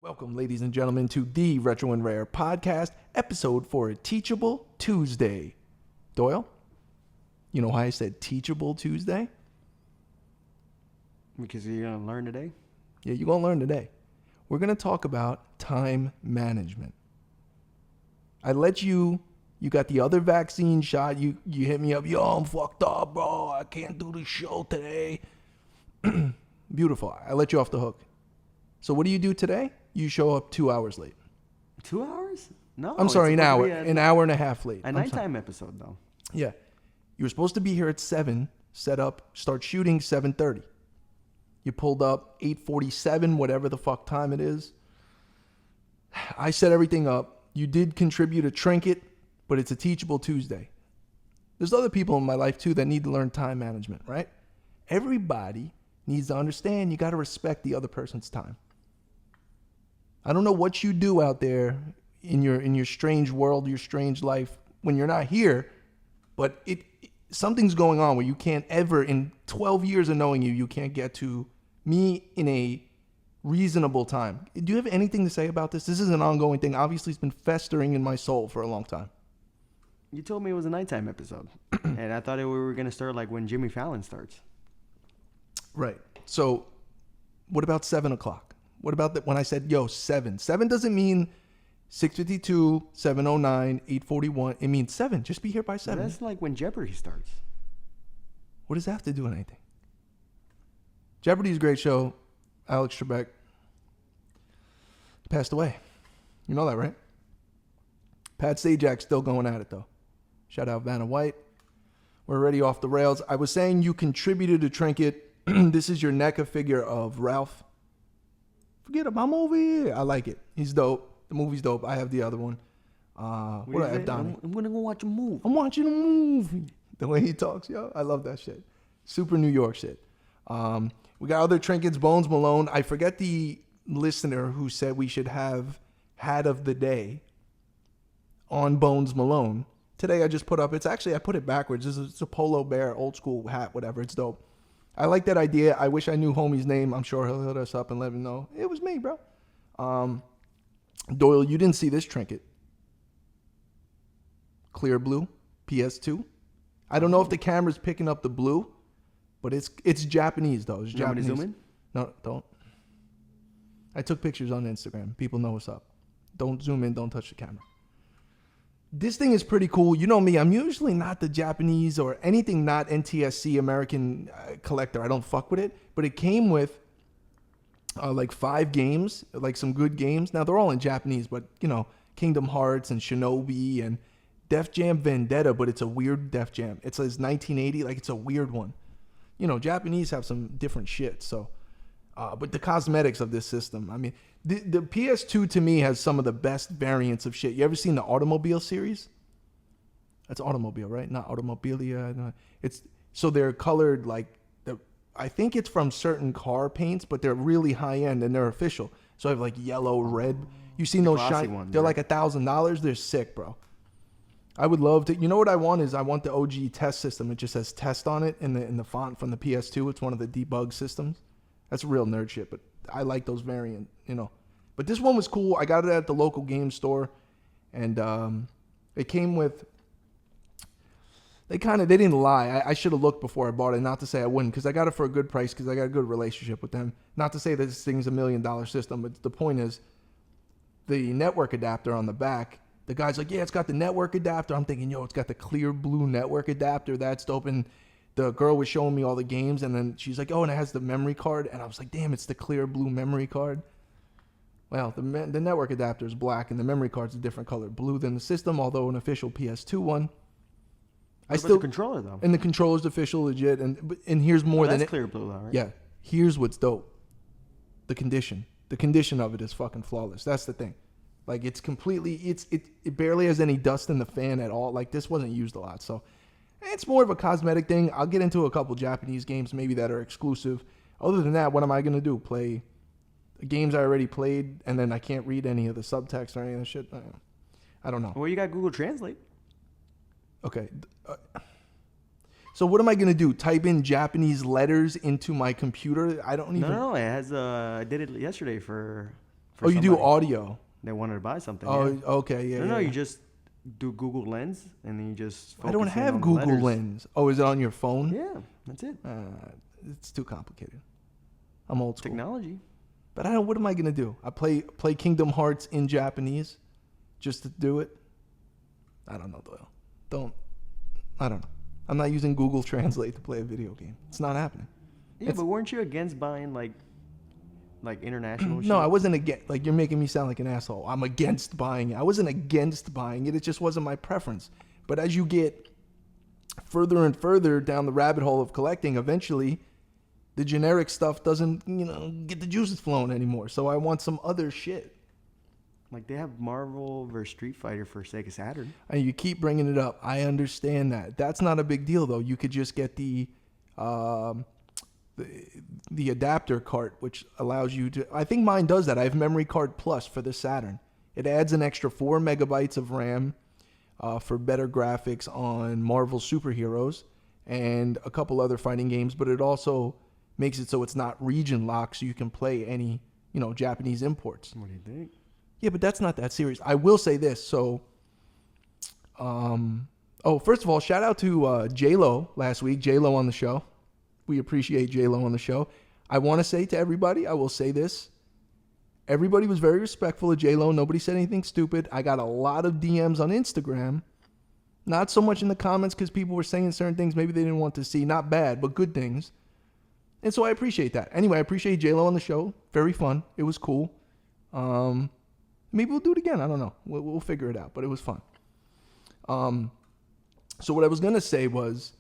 Welcome, ladies and gentlemen, to the Retro and Rare podcast episode for a Teachable Tuesday. Doyle, you know why I said Teachable Tuesday? Because you're going to learn today? Yeah, you're going to learn today. We're going to talk about time management. I let you got the other vaccine shot. You hit me up. Yo, I'm fucked up, bro. I can't do the show today. Beautiful. I let you off the hook. So what do you do today? You show up 2 hours late. 2 hours? No. I'm sorry, an hour. An hour and a half late. A nighttime episode, though. Yeah. You were supposed to be here at 7, set up, start shooting 7:30. You pulled up 8:47, whatever the fuck time it is. I set everything up. You did contribute a trinket, but it's a Teachable Tuesday. There's other people in my life, too, that need to learn time management, right? Everybody needs to understand you got to respect the other person's time. I don't know what you do out there in your strange world, your strange life when you're not here, but something's going on where you can't ever, in 12 years of knowing you can't get to me in a reasonable time. Do you have anything to say about this? This is an ongoing thing. Obviously, it's been festering in my soul for a long time. You told me it was a nighttime episode, and I thought we were going to start like when Jimmy Fallon starts. Right. So what about 7 o'clock? What about that when I said, yo, 7? 7 doesn't mean 6:52, 7:09, 8:41. It means 7. Just be here by 7. That's like when Jeopardy starts. What does that have to do with anything? Jeopardy's a great show. Alex Trebek passed away. You know that, right? Pat Sajak's still going at it, though. Shout out Vanna White. We're already off the rails. I was saying you contributed a trinket. This is your NECA figure of Ralph. Forget him. I'm over here. I like it. He's dope. The movie's dope. I have the other one. What do I have, Donnie? I'm going to go watch a movie. I'm watching a movie. The way he talks, yo. I love that shit. Super New York shit. We got other trinkets. Bones Malone. I forget the listener who said we should have hat of the day on Bones Malone. Today I just put up, I put it backwards. It's a polo bear, old school hat, whatever. It's dope. I like that idea. I wish I knew homie's name. I'm sure he'll hit us up and let me know. It was me, bro. Doyle, you didn't see this trinket. Clear blue, PS2. I don't know if the camera's picking up the blue, but it's Japanese, though. It's Japanese. You want me to zoom in? No, don't. I took pictures on Instagram. People know what's up. Don't zoom in. Don't touch the camera. This thing is pretty cool. You know me, I'm usually not the Japanese or anything not NTSC American collector. I don't fuck with it. But it came with like 5 games, like some good games. Now, they're all in Japanese, but, you know, Kingdom Hearts and Shinobi and Def Jam Vendetta, but it's a weird Def Jam. It says 1980, like it's a weird one. You know, Japanese have some different shit, so. But the cosmetics of this system, I mean, the PS2 to me has some of the best variants of shit. You ever seen the Automobile series? That's Automobile, right? Not Automobilia. No. So they're colored like, I think it's from certain car paints, but they're really high end and they're official. So I have like yellow, red. You seen those shiny ones? They're like $1,000. They're sick, bro. I would love to. You know what I want is I want the OG test system. It just says test on it in the font from the PS2. It's one of the debug systems. That's real nerd shit, but I like those variant, you know. But this one was cool. I got it at the local game store, and it came with. They didn't lie. I should have looked before I bought it. Not to say I wouldn't, because I got it for a good price, because I got a good relationship with them. Not to say that this thing's $1 million system, but the point is, the network adapter on the back. The guy's like, yeah, it's got the network adapter. I'm thinking, yo, it's got the clear blue network adapter. That's dope. And the girl was showing me all the games, and then she's like, oh, and it has the memory card. And I was like, damn, it's the clear blue memory card. Well, the network adapter is black, and the memory card's a different color, blue than the system, although an official PS2 one. The controller, though? And the controller's official, legit. And here's more than it. That's clear blue, though, right? Yeah. Here's what's dope. The condition. The condition of it is fucking flawless. That's the thing. Like, it's completely, it barely has any dust in the fan at all. Like, this wasn't used a lot. So, it's more of a cosmetic thing. I'll get into a couple Japanese games maybe that are exclusive. Other than that, what am I going to do? Play games I already played, and then I can't read any of the subtext or any of the shit? I don't know. Well, you got Google Translate. Okay. So what am I going to do? Type in Japanese letters into my computer? I don't even... No, it has... I did it yesterday for for Oh, you do somebody. audio. They wanted to buy something. Oh, yeah. okay, yeah. No, yeah. you just do Google Lens and then you just. I don't focus in have on the Google letters. Lens. Oh, is it on your phone? Yeah, that's it. It's too complicated. I'm old school. Technology. But I don't. What am I gonna do? I play Kingdom Hearts in Japanese, just to do it. I don't know, Doyle. I don't know. I'm not using Google Translate to play a video game. It's not happening. Yeah, but weren't you against buying like international? No, shit? I wasn't against. Like, you're making me sound like an asshole. I'm against buying it. I wasn't against buying it. It just wasn't my preference. But as you get further and further down the rabbit hole of collecting, eventually the generic stuff doesn't, get the juices flowing anymore. So I want some other shit. Like they have Marvel versus Street Fighter for Sega Saturn. And you keep bringing it up. I understand that. That's not a big deal, though. You could just get the adapter cart, which allows you to. I think mine does that. I have Memory Card Plus for the Saturn. It adds an extra 4 megabytes of RAM for better graphics on Marvel superheroes and a couple other fighting games. But it also makes it so it's not region locked, so you can play any Japanese imports. What do you think? Yeah, but that's not that serious. I will say this. So, first of all, shout out to J-Lo last week. J-Lo on the show. We appreciate J-Lo on the show. I want to say to everybody, I will say this. Everybody was very respectful of J-Lo. Nobody said anything stupid. I got a lot of DMs on Instagram. Not so much in the comments because people were saying certain things maybe they didn't want to see. Not bad, but good things. And so I appreciate that. Anyway, I appreciate J-Lo on the show. Very fun. It was cool. Maybe we'll do it again. I don't know. We'll figure it out. But it was fun. So what I was going to say was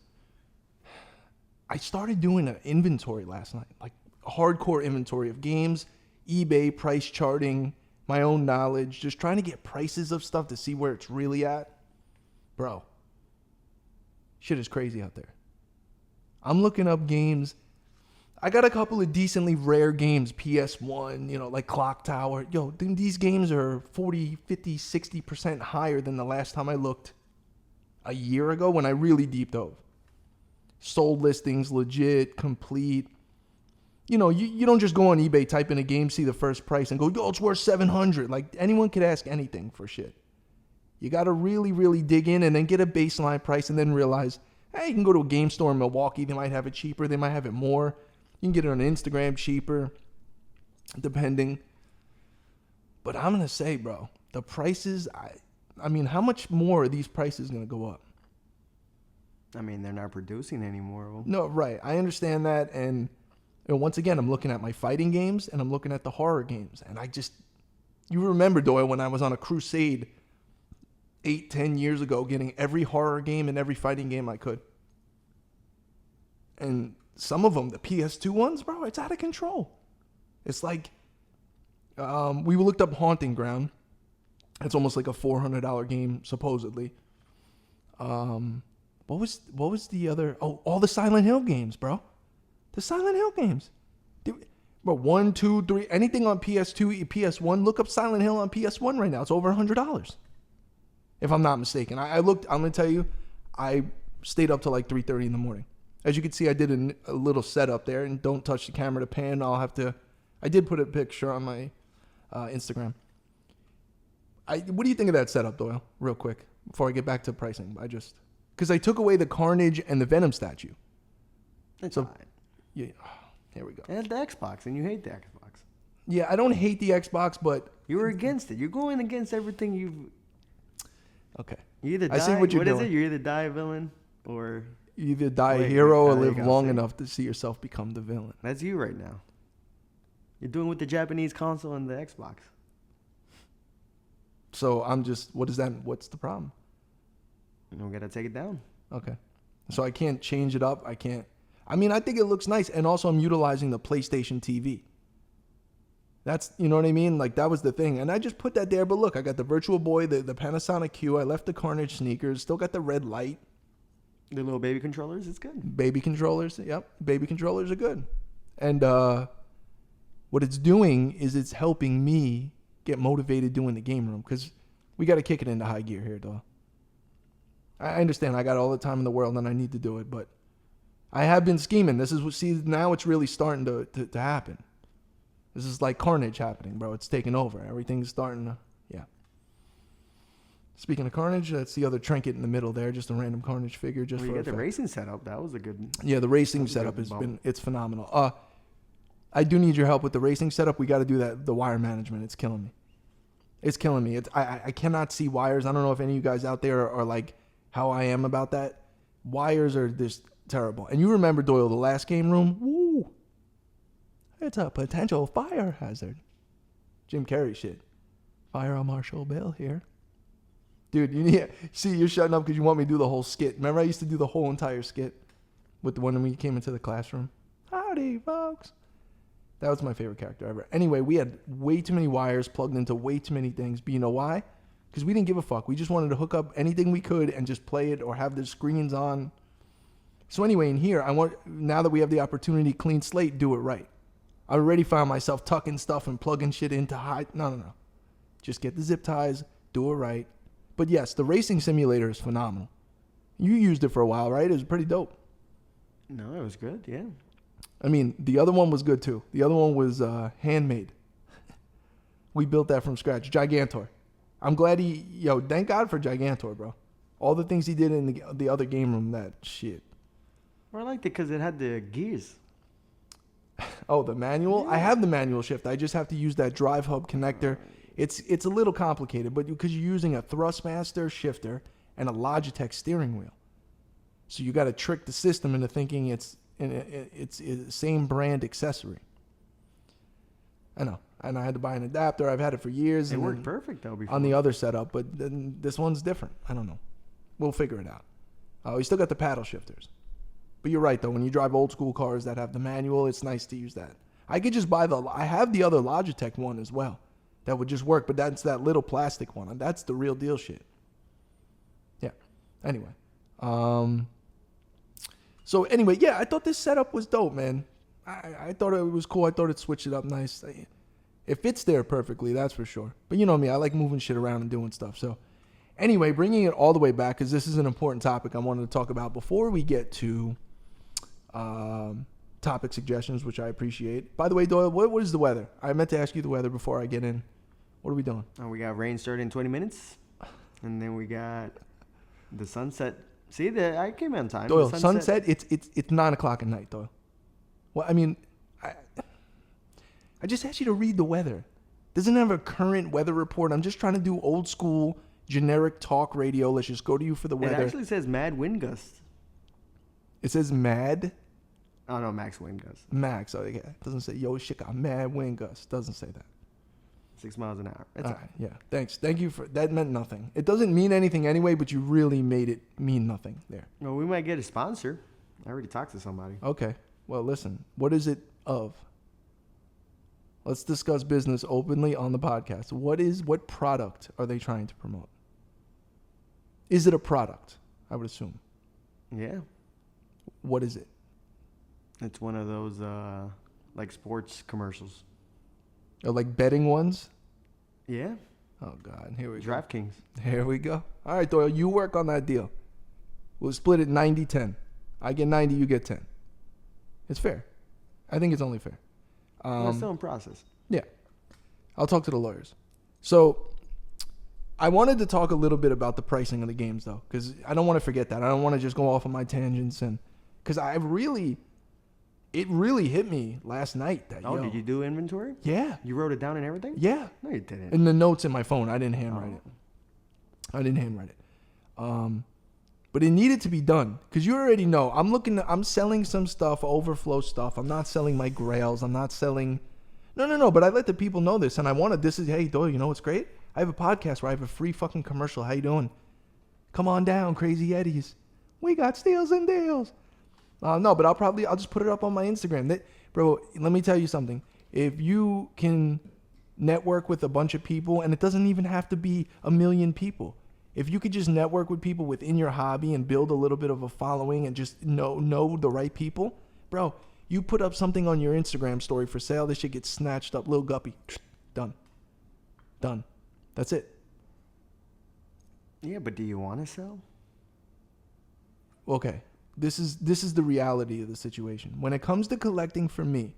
I started doing an inventory last night. Like a hardcore inventory of games, eBay, price charting, my own knowledge. Just trying to get prices of stuff to see where it's really at. Bro, shit is crazy out there. I'm looking up games. I got a couple of decently rare games, PS1, like Clock Tower. Yo, these games are 40, 50, 60% higher than the last time I looked a year ago when I really deep dove. Sold listings, legit, complete. You don't just go on eBay, type in a game, see the first price, and go, yo, it's worth $700. Like, anyone could ask anything for shit. You got to really, really dig in and then get a baseline price and then realize, hey, you can go to a game store in Milwaukee. They might have it cheaper. They might have it more. You can get it on Instagram cheaper, depending. But I'm going to say, bro, the prices, I mean, how much more are these prices going to go up? I mean, they're not producing anymore. No, right. I understand that. And once again, I'm looking at my fighting games and I'm looking at the horror games. And you remember, Doyle, when I was on a crusade 8-10 years ago, getting every horror game and every fighting game I could. And some of them, the PS2 ones, bro, it's out of control. It's like, we looked up Haunting Ground. It's almost like a $400 game, supposedly. What was the other? Oh, all the Silent Hill games, bro. The Silent Hill games. Bro, 1, 2, 3, anything on PS2, PS1, look up Silent Hill on PS1 right now. It's over $100. If I'm not mistaken. I looked, I'm going to tell you, I stayed up till like 3:30 in the morning. As you can see, I did a little setup there, and don't touch the camera to pan. I did put a picture on my Instagram. What do you think of that setup, Doyle? Real quick, before I get back to pricing. Because I took away the Carnage and the Venom statue. It's so, fine. Yeah, here we go. And the Xbox, and you hate the Xbox. Yeah, I don't hate the Xbox, but you were against it. You're going against everything you've. Okay. You either die. I see what you're doing. What is it? You either die a villain or. You either die a hero or live long see. enough to see yourself become the villain. That's you right now. You're doing with the Japanese console and the Xbox. So what's the problem? We gotta take it down. Okay. So I can't change it up. I think it looks nice. And also I'm utilizing the PlayStation TV. That's, you know what I mean? Like, that was the thing. And I just put that there. But look, I got the Virtual Boy, the Panasonic Q. I left the Carnage sneakers. Still got the red light. The little baby controllers, it's good. Baby controllers, yep. Baby controllers are good. And what it's doing is it's helping me get motivated doing the game room. Because we got to kick it into high gear here, though. I understand I got all the time in the world and I need to do it. But I have been scheming. Now it's really starting to happen. This is like carnage happening, bro. It's taking over. Everything's starting to, yeah. Speaking of carnage, that's the other trinket in the middle there, just a random carnage figure. Just Well, for you got the effect. racing setup. That was a good. Yeah, the racing That's a setup good has bump. been, it's phenomenal. I do need your help with the racing setup. We got to do that. The wire management. It's killing me. It's killing me. I cannot see wires. I don't know if any of you guys out there are like how I am about that. Wires are just terrible. And you remember, Doyle, the last game room? Woo! It's a potential fire hazard. Jim Carrey shit. Fire on Marshall Bill here. Dude, see, you're shutting up because you want me to do the whole skit. Remember I used to do the whole entire skit with the one when we came into the classroom? Howdy, folks. That was my favorite character ever. Anyway, we had way too many wires plugged into way too many things. But you know why? Because we didn't give a fuck. We just wanted to hook up anything we could and just play it or have the screens on. So anyway, in here, now that we have the opportunity, clean slate, do it right. I already found myself tucking stuff and plugging shit into high. No. Just get the zip ties, do it right. But yes, the racing simulator is phenomenal. You used it for a while, right? It was pretty dope. No, it was good. Yeah. I mean, the other one was good too. The other one was handmade. We built that from scratch. Gigantor. I'm glad thank God for Gigantor, bro. All the things he did in the other game room, that shit. Well, I liked it because it had the gears. Oh, the manual? Yeah. I have the manual shift. I just have to use that drive hub connector. It's a little complicated, but because you're using a Thrustmaster shifter and a Logitech steering wheel. So you got to trick the system into thinking it's the same brand accessory. I know. And I had to buy an adapter. I've had it for years. It worked perfect, though, before. On the other setup, but then this one's different. I don't know. We'll figure it out. We still got the paddle shifters. But you're right, though. When you drive old school cars that have the manual, it's nice to use that. I could just buy I have the other Logitech one as well. That would just work, but that's that little plastic one. And that's the real deal shit. Yeah. Anyway. So anyway, yeah, I thought this setup was dope, man. I thought it was cool. I thought it switched it up nice. It fits there perfectly, that's for sure. But you know me, I like moving shit around and doing stuff. So anyway, bringing it all the way back, because this is an important topic I wanted to talk about before we get to topic suggestions, which I appreciate. By the way, Doyle, what is the weather? I meant to ask you the weather before I get in. What are we doing? We got rain starting in 20 minutes. And then we got the sunset. See, I came on time. Doyle, sunset, it's 9 o'clock at night, Doyle. Well, I mean, I just asked you to read the weather. Doesn't have a current weather report. I'm just trying to do old school, generic talk radio. Let's just go to you for the weather. It actually says mad wind gust. It says mad. Oh, no, max wind gust. Max. Oh, yeah. It doesn't say, yo, shit got mad wind gust. Doesn't say that. 6 miles an hour. That's all right. Yeah. Thanks. Thank you for that. Meant nothing. It doesn't mean anything anyway, but you really made it mean nothing there. Well, we might get a sponsor. I already talked to somebody. Okay. Well, listen. What is it of? Let's discuss business openly on the podcast. What product are they trying to promote? Is it a product? I would assume. Yeah. What is it? It's one of those like sports commercials. Or like betting ones? Yeah. Oh, God. Here we go. DraftKings. Here we go. All right, Doyle, you work on that deal. We'll split it 90-10. I get 90, you get 10. It's fair. I think it's only fair. It's still in process. Yeah. I'll talk to the lawyers. So I wanted to talk a little bit about the pricing of the games, though, because I don't want to forget that. I don't want to just go off on my tangents. And because it really hit me last night. Did you do inventory? Yeah. You wrote it down and everything? Yeah. No, you didn't. In the notes in my phone. I didn't handwrite it. But it needed to be done because you already know. I'm selling some stuff, overflow stuff. I'm not selling my grails. I'm not selling. No. But I let the people know this, and I wanted. Hey, Doyle, you know what's great? I have a podcast where I have a free fucking commercial. How you doing? Come on down, Crazy Eddies. We got steals and deals. No, but I'll just put it up on my Instagram. Bro, let me tell you something. If you can network with a bunch of people, and it doesn't even have to be 1 million people. If you could just network with people within your hobby and build a little bit of a following and just know the right people, bro, you put up something on your Instagram story for sale, this shit gets snatched up. Lil Guppy. Done. That's it. Yeah, but do you want to sell? Okay. This is the reality of the situation. When it comes to collecting for me,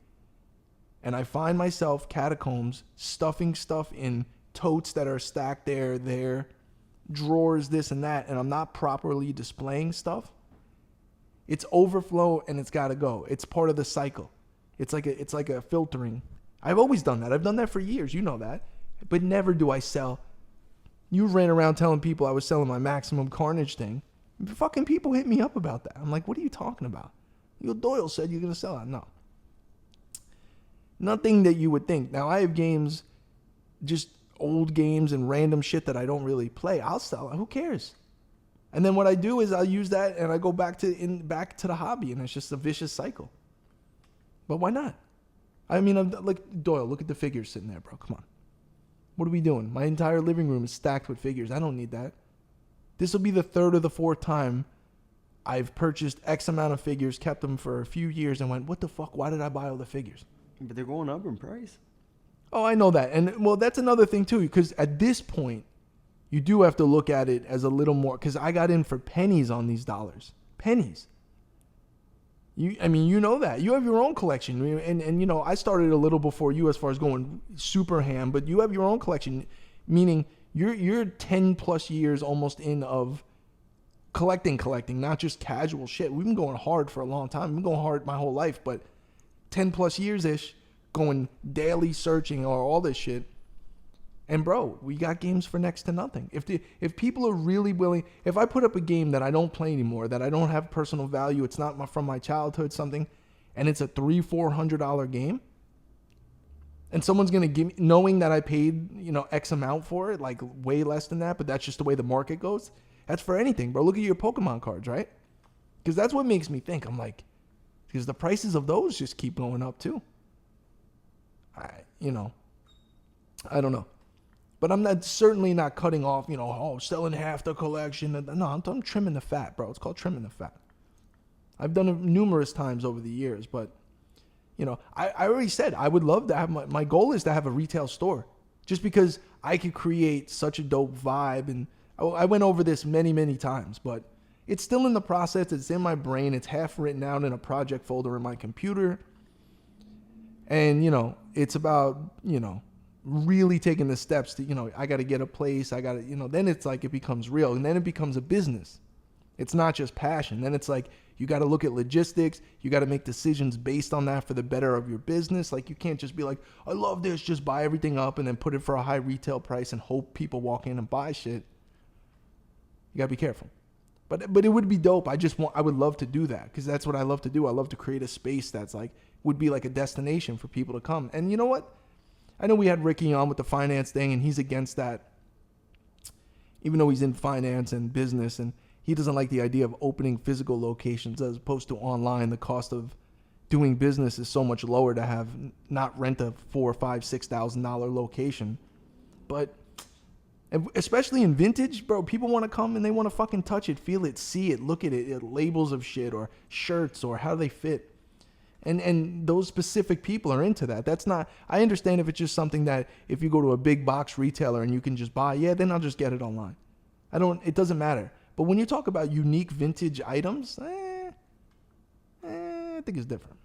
and I find myself catacombs stuffing stuff in totes that are stacked there, drawers, this and that, and I'm not properly displaying stuff, it's overflow and it's got to go. It's part of the cycle. It's like a filtering. I've always done that. I've done that for years. You know that. But never do I sell. You ran around telling people I was selling my Maximum Carnage thing. Fucking people hit me up about that. I'm like, what are you talking about? Doyle said you're going to sell it. No. Nothing that you would think. Now, I have games, just old games and random shit that I don't really play. I'll sell it. Who cares? And then what I do is I'll use that and I go back to the hobby, and it's just a vicious cycle. But why not? I mean, I'm like, Doyle, look at the figures sitting there, bro. Come on. What are we doing? My entire living room is stacked with figures. I don't need that. This will be the third or the fourth time I've purchased X amount of figures, kept them for a few years, and went, what the fuck? Why did I buy all the figures? But they're going up in price. Oh, I know that. And, well, that's another thing, too, because at this point, you do have to look at it as a little more, because I got in for pennies on these dollars. Pennies. You know that. You have your own collection. And I started a little before you as far as going super ham, but you have your own collection, meaning you're 10 plus years almost in of collecting, not just casual shit. We've been going hard for a long time. We've been going hard my whole life, but 10 plus years-ish going daily searching or all this shit. And bro, we got games for next to nothing. If people are really willing, if I put up a game that I don't play anymore, that I don't have personal value, it's not from my childhood, something, and it's a $300-$400 game, and someone's gonna give me, knowing that I paid X amount for it, like way less than that, but that's just the way the market goes. That's for anything, bro. Look at your Pokemon cards, right? Because that's what makes me think. I'm like, because the prices of those just keep going up too. I don't know. But I'm certainly not cutting off, selling half the collection. No, I'm trimming the fat, bro. It's called trimming the fat. I've done it numerous times over the years, but, I already said I would love to have my goal is to have a retail store, just because I could create such a dope vibe. And I went over this many, many times, but it's still in the process. It's in my brain. It's half written out in a project folder in my computer. And, it's about, really taking the steps to, I got to get a place. I got to, then it's like it becomes real, and then it becomes a business. It's not just passion. Then it's like you got to look at logistics. You got to make decisions based on that for the better of your business. Like you can't just be like, I love this, just buy everything up and then put it for a high retail price and hope people walk in and buy shit. You got to be careful. But it would be dope. I would love to do that because that's what I love to do. I love to create a space that's like, would be like a destination for people to come. And you know what? I know we had Ricky on with the finance thing, and he's against that, even though he's in finance and business, and he doesn't like the idea of opening physical locations as opposed to online. The cost of doing business is so much lower to have not rent a $4,000, $5,000, $6,000 location. But especially in vintage, bro, people want to come and they want to fucking touch it, feel it, see it, look at it, labels of shit or shirts or how they fit. And those specific people are into that. That's not, I understand if it's just something that if you go to a big box retailer and you can just buy, then I'll just get it online. It doesn't matter. But when you talk about unique vintage items, I think it's different.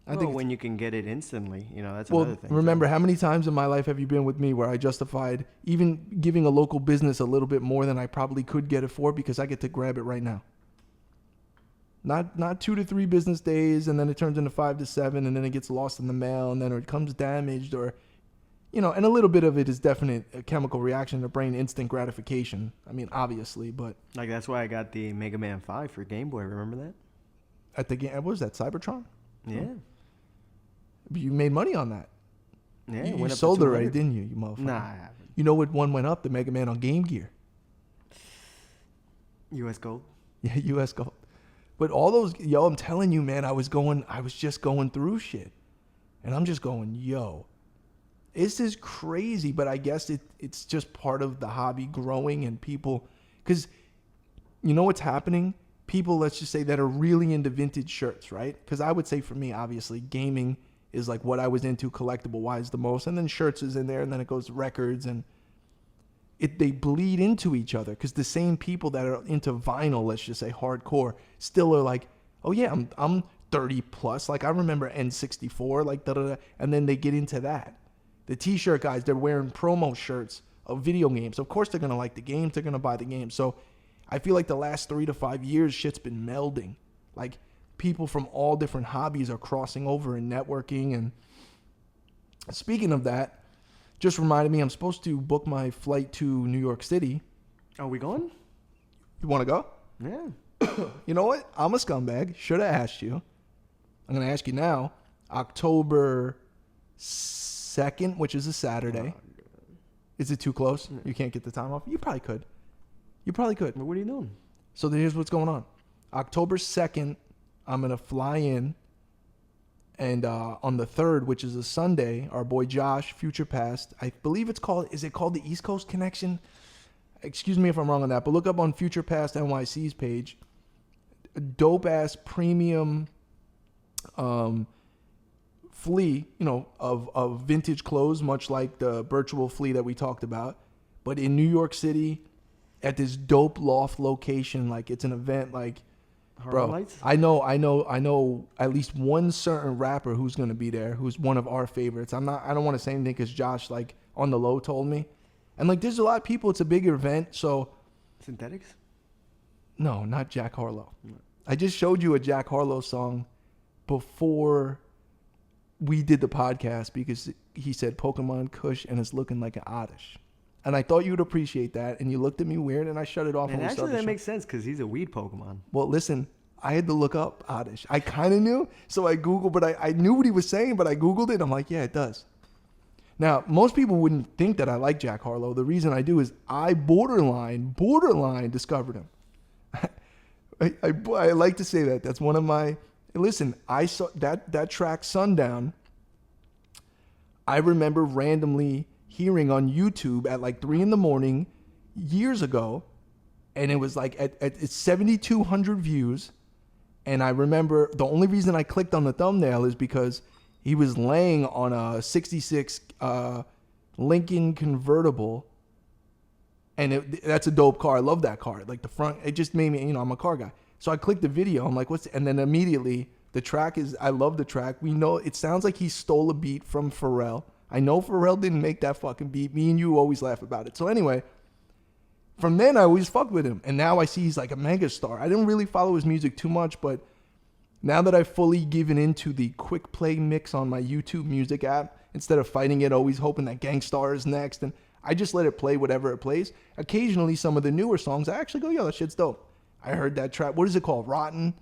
I think when you can get it instantly, that's another thing. Remember, how many times in my life have you been with me where I justified even giving a local business a little bit more than I probably could get it for because I get to grab it right now? Not 2 to 3 business days, and then it turns into 5 to 7, and then it gets lost in the mail, and then it comes damaged, or, and a little bit of it is definite a chemical reaction to brain, instant gratification. I mean, obviously, but like that's why I got the Mega Man 5 for Game Boy. Remember that? At the game, what was that? Cybertron? Yeah. But you made money on that. Yeah, you sold it already, didn't you? You motherfucker. Nah, I haven't. You know what one went up? The Mega Man on Game Gear. U.S. Gold. Yeah, U.S. Gold. But all those, I'm telling you, man, I was just going through shit. And I'm just going, this is crazy. But I guess it's just part of the hobby growing and people, because you know what's happening? People, let's just say, that are really into vintage shirts, right? Because I would say for me, obviously, gaming is like what I was into collectible-wise the most. And then shirts is in there, and then it goes to records, and they bleed into each other because the same people that are into vinyl, let's just say hardcore, still are like, oh yeah, I'm 30 plus. Like I remember N64, like da-da-da, and then they get into that. The t-shirt guys, they're wearing promo shirts of video games. Of course they're going to like the games. They're going to buy the games. So I feel like the last 3 to 5 years, shit's been melding. Like people from all different hobbies are crossing over and networking. And speaking of that, just reminded me I'm supposed to book my flight to New York City. Are we going? You want to go? Yeah. You know what? I'm a scumbag. Should have asked you. I'm going to ask you now. October 2nd, which is a Saturday. Is it too close? Yeah. You can't get the time off? You probably could. Well, what are you doing? So here's what's going on. October 2nd, I'm going to fly in. And on the 3rd, which is a Sunday, our boy Josh, Future Past, I believe is it called the East Coast Connection? Excuse me if I'm wrong on that, but look up on Future Past NYC's page. A dope-ass premium flea, of vintage clothes, much like the virtual flea that we talked about, but in New York City at this dope loft location. Like it's an event, like, bro, Lights? I know at least one certain rapper who's going to be there, who's one of our favorites. I don't want to say anything because Josh, like, on the low told me. And, like, there's a lot of people. It's a bigger event, so. Synthetics? No, not Jack Harlow. No. I just showed you a Jack Harlow song before we did the podcast because he said Pokemon Kush and it's looking like an oddish. And I thought you'd appreciate that, and you looked at me weird, and I shut it off. And actually, that makes sense because he's a weed Pokemon. Well, listen, I had to look up oddish. I kind of knew, so I Googled, but I knew what he was saying, but I Googled it, and I'm like, yeah, it does. Now, most people wouldn't think that I like Jack Harlow. The reason I do is I borderline discovered him. I like to say that. That's one of my... Listen, I saw that track, Sundown, I remember randomly hearing on YouTube at like 3 a.m. years ago, and it was like at 7,200 views. And I remember the only reason I clicked on the thumbnail is because he was laying on a 66 Lincoln convertible, and that's a dope car. I love that car. Like the front, it just made me, I'm a car guy. So I clicked the video. I'm like, and then immediately the track is, I love the track. We know it sounds like he stole a beat from Pharrell. I know Pharrell didn't make that fucking beat. Me and you always laugh about it. So anyway, from then I always fucked with him. And now I see he's like a mega star. I didn't really follow his music too much, but now that I've fully given into the quick play mix on my YouTube music app, instead of fighting it, always hoping that Gangstar is next, and I just let it play whatever it plays. Occasionally, some of the newer songs, I actually go, yo, that shit's dope. I heard that track. What is it called? Rotten?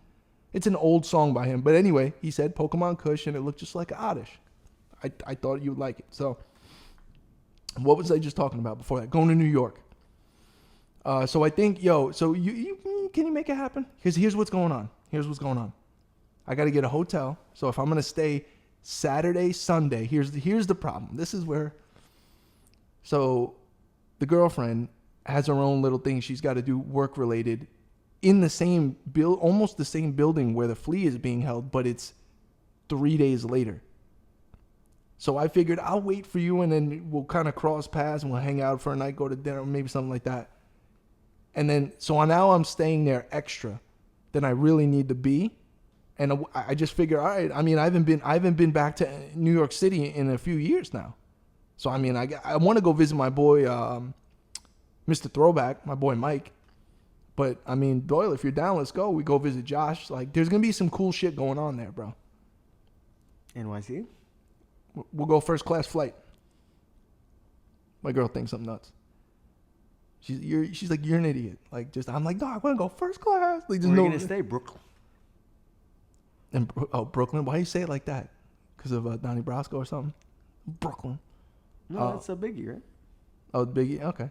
It's an old song by him. But anyway, he said Pokemon Kush, and it looked just like oddish. I thought you would like it. So what was I just talking about before that? Going to New York. So I think, so you can you make it happen? Because here's what's going on. I got to get a hotel. So if I'm going to stay Saturday, Sunday, here's the problem. This is where, so the girlfriend has her own little thing she's got to do work related in the same almost the same building where the flea is being held, but it's 3 days later. So I figured I'll wait for you and then we'll kind of cross paths and we'll hang out for a night, go to dinner, maybe something like that. And then, so now I'm staying there extra than I really need to be. And I just figure, all right, I mean, I haven't been back to New York City in a few years now. So, I mean, I want to go visit my boy, Mr. Throwback, my boy Mike. But, I mean, Doyle, if you're down, let's go. We go visit Josh. Like, there's going to be some cool shit going on there, bro. NYC? We'll go first class flight. My girl thinks I'm nuts. She's like, you're an idiot. Like, I'm like, no, I want to go first class. Like, where are you going to stay? Brooklyn? Brooklyn? Why do you say it like that? Because of Donnie Brasco or something? Brooklyn. No, that's a biggie, right? Oh, biggie? Okay.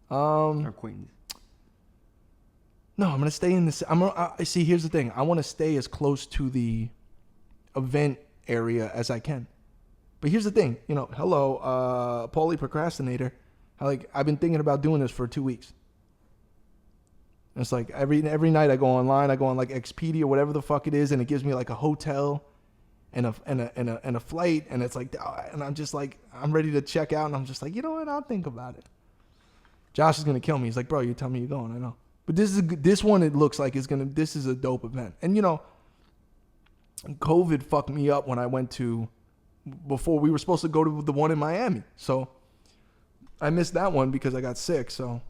Or Queens. No, I'm going to stay in this. See, here's the thing. I want to stay as close to the event area as I can. But here's the thing. Hello, Paulie Procrastinator. I've been thinking about doing this for 2 weeks. And it's like every night I go online, I go on like Expedia, whatever the fuck it is, and it gives me like a hotel and a flight, and it's like, and I'm just like, I'm ready to check out, and I'm just like, you know what? I'll think about it. Josh is gonna kill me. He's like, bro, you tell me you're going. I know, but this one it looks like this is a dope event, and COVID fucked me up when I went to, before we were supposed to go to the one in Miami. So I missed that one because I got sick. So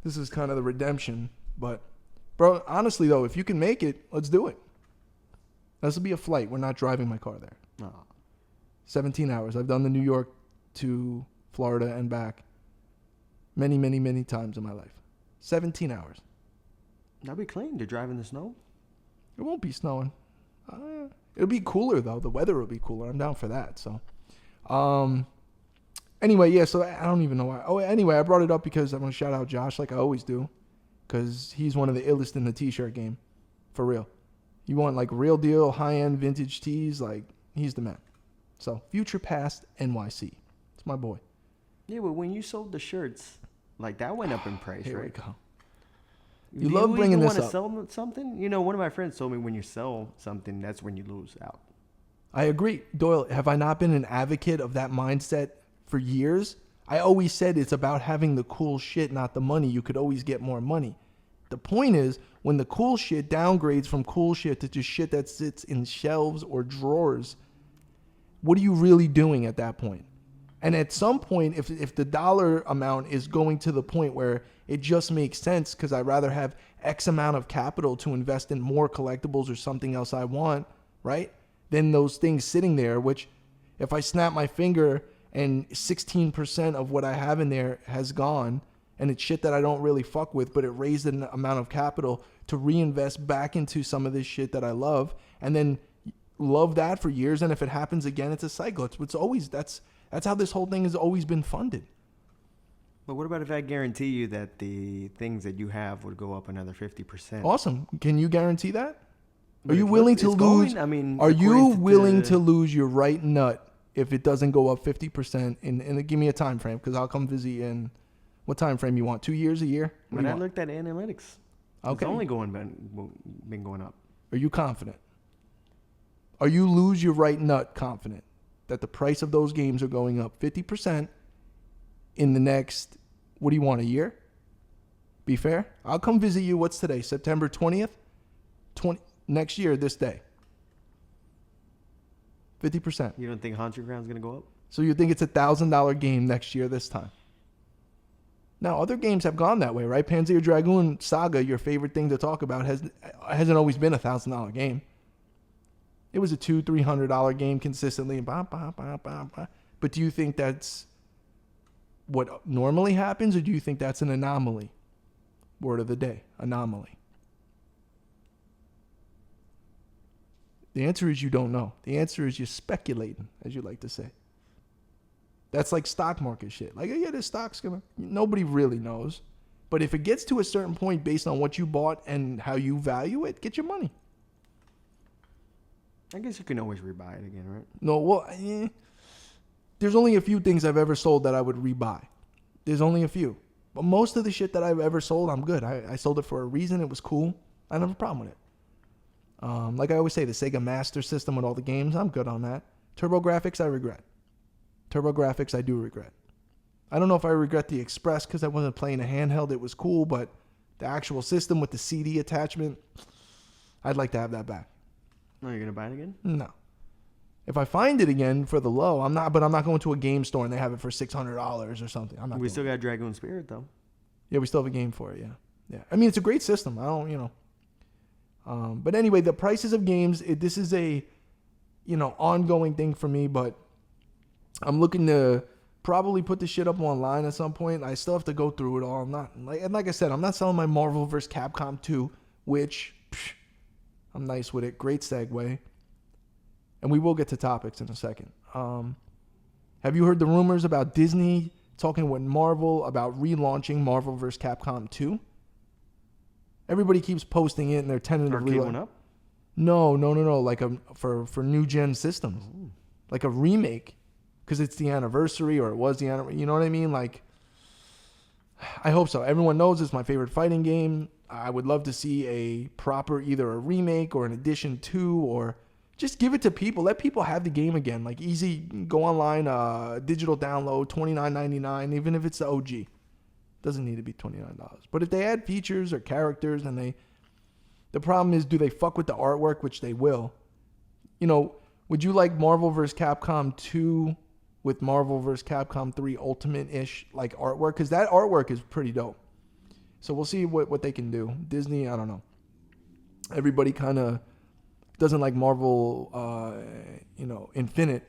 this is kind of the redemption. But, bro, honestly, though, if you can make it, let's do it. This will be a flight. We're not driving my car there. No. 17 hours. I've done the New York to Florida and back many, many, many times in my life. 17 hours. That'll be clean to drive in the snow. It won't be snowing. It'll be cooler, though. The weather will be cooler. I'm down for that. So, anyway, yeah, so I don't even know why. Oh, anyway, I brought it up because I want to shout out Josh like I always do, because he's one of the illest in the t-shirt game. For real. You want, like, real deal, high-end vintage tees, like, he's the man. So, Future Past NYC. It's my boy. Yeah, but when you sold the shirts, like, that went up in price, Here right? we go. Do You love bringing this want to up. sell something? You know, one of my friends told me when you sell something, that's when you lose out. I agree. Doyle, have I not been an advocate of that mindset for years? I always said it's about having the cool shit, not the money. You could always get more money. The point is, when the cool shit downgrades from cool shit to just shit that sits in shelves or drawers, what are you really doing at that point? And at some point, if the dollar amount is going to the point where it just makes sense because I'd rather have X amount of capital to invest in more collectibles or something else I want, right? Than those things sitting there, which if I snap my finger and 16% of what I have in there has gone, and it's shit that I don't really fuck with, but it raised an amount of capital to reinvest back into some of this shit that I love, and then love that for years. And if it happens again, it's a cycle. It's always, that's how this whole thing has always been funded. But what about if I guarantee you that the things that you have would go up another 50%? Awesome. Can you guarantee that? But Are you it willing looks- to it's lose? going, I mean, Are you according to willing the- to lose your right nut if it doesn't go up 50%? And give me a time frame, because I'll come visit you in what time frame you want? 2 years, a year? What When do I you want? looked at analytics, Okay. it's only been going up. Are you confident? Are you lose your right nut confident that the price of those games are going up 50% in the next, what do you want, a year? Be fair? I'll come visit you. What's today? September 20th? Next year, this day. 50%. You don't think Haunted Ground's going to go up? So you think it's $1,000 game next year this time? Now, other games have gone that way, right? Panzer Dragoon Saga, your favorite thing to talk about, hasn't always been a $1,000 game. It was a $200-$300 game consistently. But do you think that's what normally happens, or do you think that's an anomaly? Word of the day, anomaly. The answer is you don't know. The answer is you're speculating, as you like to say. That's like stock market shit. Like, yeah, this stock's gonna... Nobody really knows. But if it gets to a certain point based on what you bought and how you value it, get your money. I guess you can always rebuy it again, right? No, well, there's only a few things I've ever sold that I would rebuy. There's only a few. But most of the shit that I've ever sold, I'm good. I sold it for a reason. It was cool. I don't have a problem with it. Like I always say, the Sega Master System with all the games, I'm good on that. TurboGrafx, I regret. TurboGrafx, I do regret. I don't know if I regret the Express because I wasn't playing a handheld. It was cool, but the actual system with the CD attachment, I'd like to have that back. No, you're going to buy it again? No. If I find it again for the low, I'm not going to a game store and they have it for $600 or something. I'm not. We still got Dragoon Spirit, though. Yeah, we still have a game for it, yeah. Yeah. I mean, it's a great system. I don't, but anyway, the prices of games, this is a, ongoing thing for me, but I'm looking to probably put this shit up online at some point. I still have to go through it all. I'm not, like I said, I'm not selling my Marvel vs. Capcom 2, which, I'm nice with it. Great segue. And we will get to topics in a second. Have you heard the rumors about Disney talking with Marvel about relaunching Marvel vs. Capcom 2? Everybody keeps posting it and they're tentatively Arcade went up? No. Like for new gen systems, like a remake, because it's the anniversary or it was the anniversary. You know what I mean? Like, I hope so. Everyone knows it's my favorite fighting game. I would love to see a proper either a remake or an addition to, or just give it to people. Let people have the game again. Like easy, go online, digital download, $29.99, even if it's the OG. Doesn't need to be $29. But if they add features or characters and the problem is, do they fuck with the artwork, which they will? would you like Marvel vs. Capcom 2 with Marvel vs. Capcom 3 Ultimate-ish like artwork? Because that artwork is pretty dope. So we'll see what they can do. Disney, I don't know. Everybody kind of doesn't like Marvel, Infinite.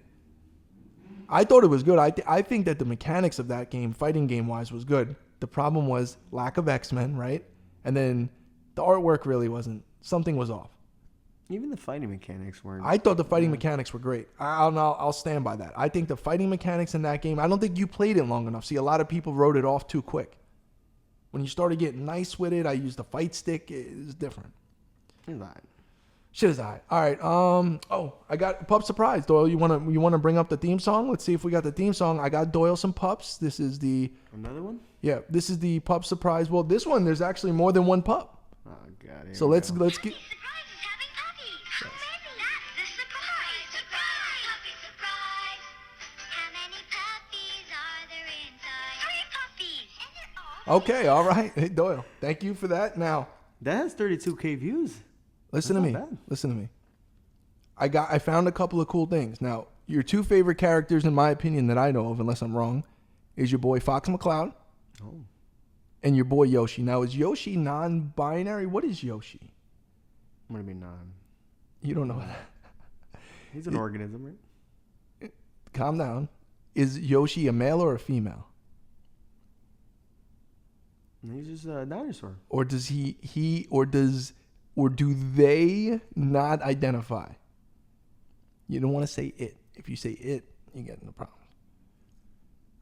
I thought it was good. I think that the mechanics of that game, fighting game-wise, was good. The problem was lack of X-Men, right? And then the artwork really wasn't. Something was off. Even the fighting mechanics weren't. I thought the fighting mechanics were great. I'll stand by that. I think the fighting mechanics in that game, I don't think you played it long enough. See, a lot of people wrote it off too quick. When you started getting nice with it, I used the fight stick. It's different. It's not. Shit is alright. All right. I got Pup Surprise. Doyle, you wanna bring up the theme song? Let's see if we got the theme song. I got Doyle some pups. This is the Another one? Yeah, this is the Pup Surprise. Well, this one there's actually more than one pup. Oh god. So let's get Surprise is having puppies. How many? That's the surprise. Surprise. Puppy surprise. How many puppies are there inside? 3 puppies. And they're all Okay, all right. Hey Doyle, thank you for that. Now, That has 32K views. listen to That's me. not bad. Listen to me. I found a couple of cool things. Now, your 2 favorite characters, in my opinion, that I know of, unless I'm wrong, is your boy Fox McCloud Oh. and your boy Yoshi. Now, is Yoshi non-binary? What is Yoshi? What do you mean non? You don't know that. He's an organism, right? Calm down. Is Yoshi a male or a female? He's just a dinosaur. Or does or do they not identify? You don't want to say it. If you say it, you get into problems.